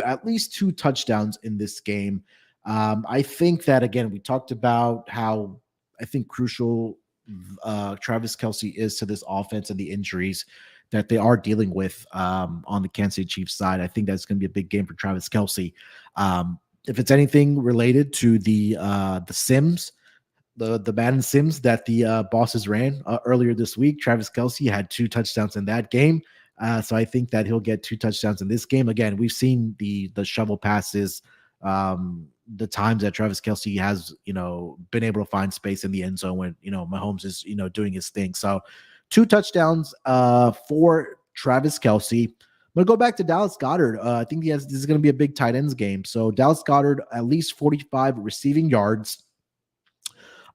Speaker 1: at least two touchdowns in this game. I think that, again, we talked about how I think crucial Travis Kelce is to this offense and the injuries that they are dealing with on the Kansas City Chiefs side. I think that's going to be a big game for Travis Kelce. If it's anything related to the Sims, the Madden Sims that the bosses ran earlier this week, Travis Kelce had two touchdowns in that game. So I think that he'll get two touchdowns in this game. Again, we've seen the shovel passes, the times that Travis Kelce has, been able to find space in the end zone when, Mahomes is, doing his thing. So two touchdowns for Travis Kelce. I'm going to go back to Dallas Goedert. I think this is going to be a big tight ends game. So Dallas Goedert, at least 45 receiving yards.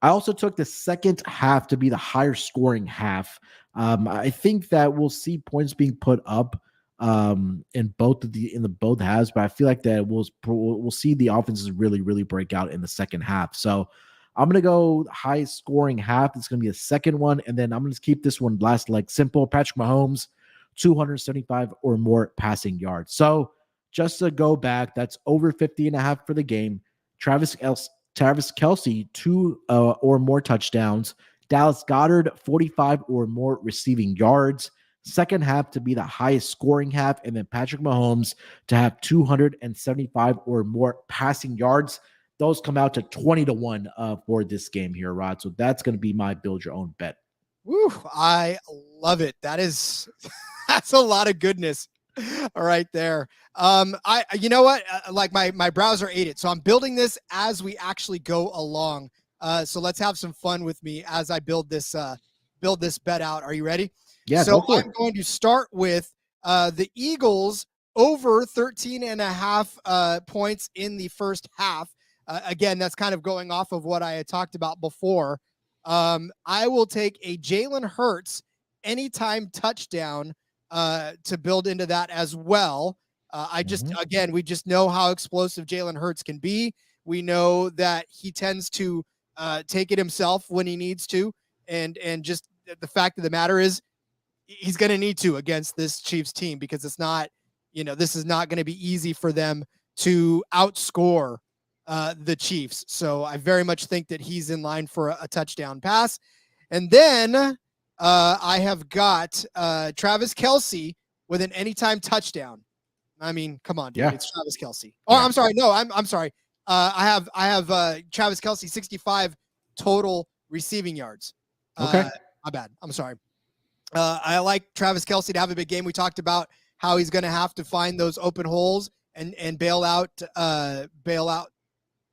Speaker 1: I also took the second half to be the higher scoring half. I think that we'll see points being put up in both halves, but I feel like that we'll see the offenses really break out in the second half. So I'm gonna go high scoring half. It's gonna be a second one, and then I'm gonna keep this one last like simple. Patrick Mahomes, 275 or more passing yards. So just to go back, that's over 50.5 for the game. Travis Kelce, two or more touchdowns. Dallas Goedert, 45 or more receiving yards. Second half to be the highest scoring half, and then Patrick Mahomes to have 275 or more passing yards. Those come out to 20-1 for this game here, Rod. So that's going to be my build your own bet.
Speaker 2: Woo, I love it. That's a lot of goodness right there. You know what? Like my browser ate it. So I'm building this as we actually go along. So let's have some fun with me as I build this bet out. Are you ready?
Speaker 1: Yeah.
Speaker 2: So I'm going to start with the Eagles over 13.5 points in the first half. Again, that's kind of going off of what I had talked about before. I will take a Jalen Hurts anytime touchdown to build into that as well. Again, we just know how explosive Jalen Hurts can be. We know that he tends to take it himself when he needs to. And just the fact of the matter is he's going to need to against this Chiefs team, because it's not, this is not going to be easy for them to outscore the Chiefs. So I very much think that he's in line for a touchdown pass. And then I have got Travis Kelce with an anytime touchdown. I mean, come on, dude. Yeah. It's Travis Kelce. Oh, yeah. I'm sorry. No, I'm sorry. I have Travis Kelce 65 total receiving yards.
Speaker 1: Okay.
Speaker 2: My bad. I'm sorry. I like Travis Kelce to have a big game. We talked about how he's going to have to find those open holes and bail out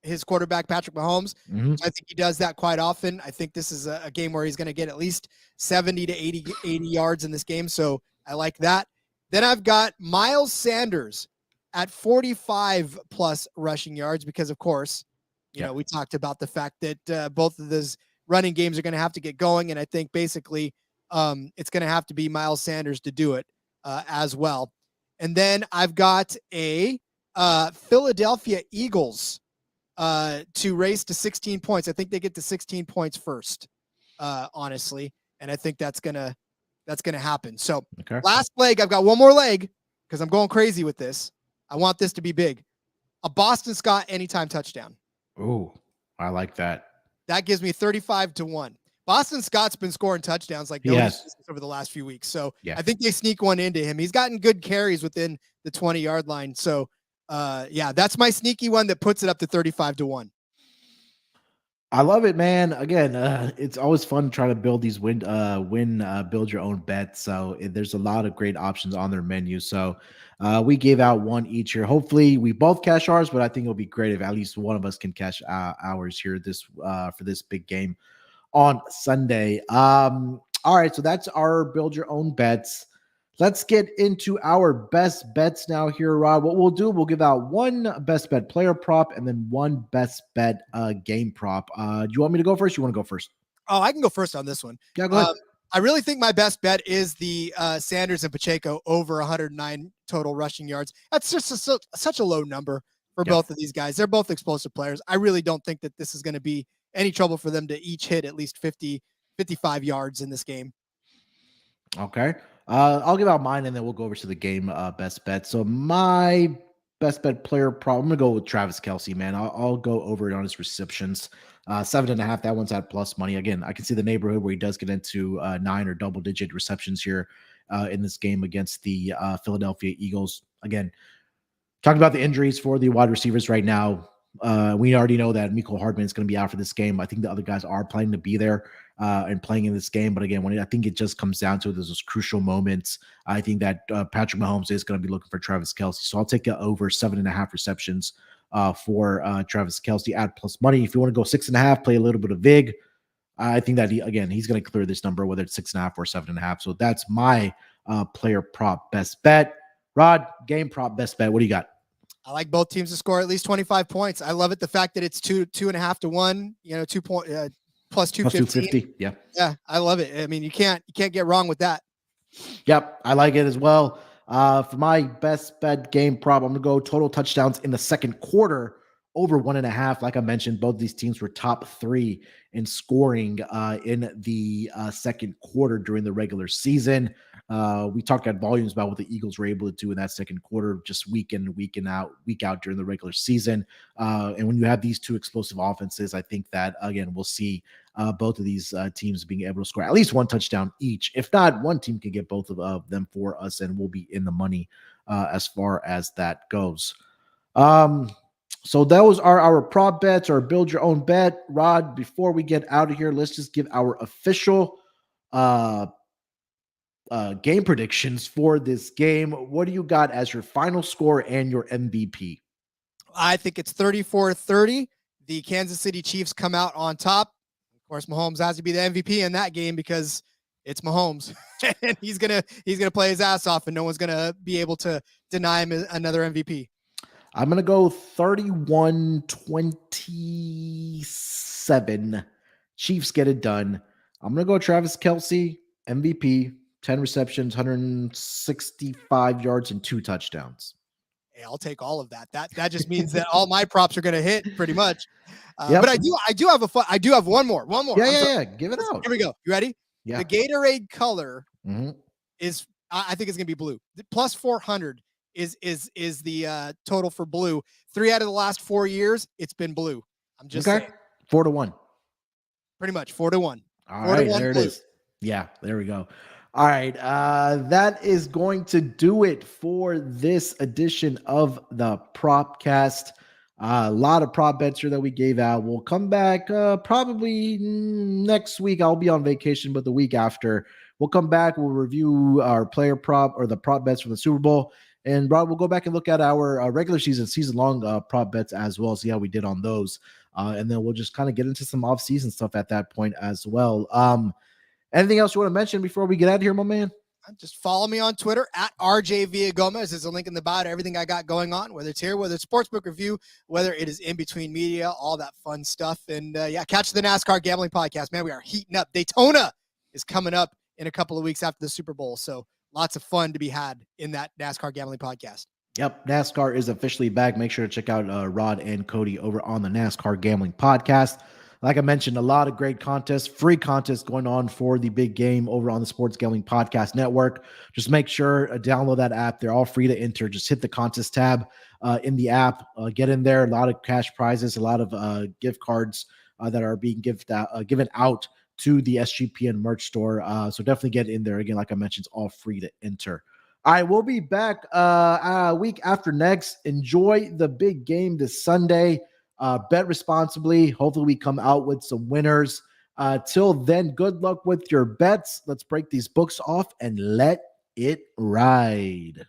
Speaker 2: his quarterback, Patrick Mahomes.
Speaker 1: Mm-hmm.
Speaker 2: I think he does that quite often. I think this is a game where he's going to get at least 70 to 80 yards in this game. So I like that. Then I've got Miles Sanders at 45 plus rushing yards, because of course, you know, we talked about the fact that both of those running games are going to have to get going. And I think basically it's going to have to be Miles Sanders to do it as well. And then I've got a Philadelphia Eagles to race to 16 points. I think they get to 16 points first, honestly. And I think that's gonna happen. So last leg, I've got one more leg because I'm going crazy with this. I want this to be big. A Boston Scott anytime touchdown.
Speaker 1: Oh, I like that.
Speaker 2: That gives me 35-1. Boston Scott's been scoring touchdowns like over the last few weeks. So I think they sneak one into him. He's gotten good carries within the 20-yard line. So that's my sneaky one that puts it up to 35-1.
Speaker 1: I love it, man. Again, it's always fun trying to build these build your own bets. So there's a lot of great options on their menu. So we gave out one each here. Hopefully we both cash ours, but I think it'll be great if at least one of us can cash ours here for this big game on Sunday. All right, so that's our build your own bets. Let's get into our best bets now here, Rod. What we'll do, we'll give out one best bet player prop and then one best bet game prop. Do you want me to go first? You want to go first?
Speaker 2: Oh, I can go first on this one.
Speaker 1: Yeah, go ahead.
Speaker 2: I really think my best bet is the Sanders and Pacheco over 109 total rushing yards. That's just such a low number for both of these guys. They're both explosive players. I really don't think that this is going to be any trouble for them to each hit at least 50, 55 yards in this game.
Speaker 1: Okay. I'll give out mine and then we'll go over to the game best bet. So my best bet player prop, I'm gonna go with Travis Kelce, man. I'll go over it on his receptions. 7.5. That one's at plus money. Again, I can see the neighborhood where he does get into 9 or double-digit receptions here in this game against the Philadelphia Eagles. Again, talking about the injuries for the wide receivers right now. We already know that Mecole Hardman is going to be out for this game. I think the other guys are planning to be there and playing in this game. But again, I think it just comes down to those crucial moments. I think that Patrick Mahomes is going to be looking for Travis Kelce. So I'll take it over 7.5 receptions for Travis Kelce at plus money. If you want to go 6.5, play a little bit of VIG. I think that he's going to clear this number, whether it's 6.5 or 7.5. So that's my player prop best bet. Rod, game prop best bet. What do you got?
Speaker 2: I like both teams to score at least 25 points. I love it. The fact that it's 2.5 to 1, 2 point plus 250. Yeah. I love it. I mean, you can't get wrong with that.
Speaker 1: Yep. I like it as well. For my best bet game prop, I'm going to go total touchdowns in the second quarter over 1.5. Like I mentioned, both these teams were top 3 in scoring in the second quarter during the regular season. We talked at volumes about what the Eagles were able to do in that second quarter, just week out during the regular season. And when you have these two explosive offenses, I think that, again, we'll see both of these teams being able to score at least one touchdown each. If not, one team can get both of them for us, and we'll be in the money as far as that goes. So those are our prop bets or build your own bet. Rod, before we get out of here, let's just give our official game predictions for this game. What do you got as your final score and your MVP?
Speaker 2: I think it's 34-30. The Kansas City Chiefs come out on top. Of course, Mahomes has to be the MVP in that game because it's Mahomes. And he's gonna play his ass off, and no one's gonna be able to deny him another MVP.
Speaker 1: I'm going to go 31-27. Chiefs get it done. I'm going to go Travis Kelce, MVP, 10 receptions, 165 yards, and 2 touchdowns.
Speaker 2: Hey, I'll take all of that. That just means that all my props are going to hit pretty much. But I do have one more.
Speaker 1: Yeah. Give it out.
Speaker 2: Here we go. You ready?
Speaker 1: Yeah.
Speaker 2: The Gatorade color is, I think it's going to be blue. Plus 400 is the total for blue. 3 out of the last 4 years, it's been blue. I'm just saying.
Speaker 1: 4-1.
Speaker 2: Pretty much 4-1.
Speaker 1: All right, there blue. It is. Yeah, there we go. All right, that is going to do it for this edition of the Propcast. A lot of prop bets here that we gave out. We'll come back probably next week. I'll be on vacation, but the week after, we'll come back. We'll review our player prop or the prop bets for the Super Bowl. And Rod, we'll go back and look at our regular season-long prop bets as well, see how we did on those. And then we'll just kind of get into some off-season stuff at that point as well. Anything else you want to mention before we get out of here, my man?
Speaker 2: Just follow me on Twitter at RJ Villagomez. There's a link in the bio to everything I got going on, whether it's here, whether it's Sportsbook Review, whether it is in between media, all that fun stuff. And catch the NASCAR Gambling Podcast. Man, we are heating up. Daytona is coming up in a couple of weeks after the Super Bowl. So lots of fun to be had in that NASCAR Gambling Podcast.
Speaker 1: Yep, NASCAR is officially back. Make sure to check out Rod and Cody over on the NASCAR Gambling Podcast. Like I mentioned, a lot of great contests, free contests going on for the big game over on the Sports Gambling Podcast Network. Just make sure to download that app. They're all free to enter. Just hit the contest tab in the app. Get in there. A lot of cash prizes, a lot of gift cards that are being given out to the SGPN merch store. So definitely get in there. Again, like I mentioned, it's all free to enter. All right, we'll be back a week after next. Enjoy the big game this Sunday. Bet responsibly. Hopefully we come out with some winners. Till then, good luck with your bets. Let's break these books off and let it ride.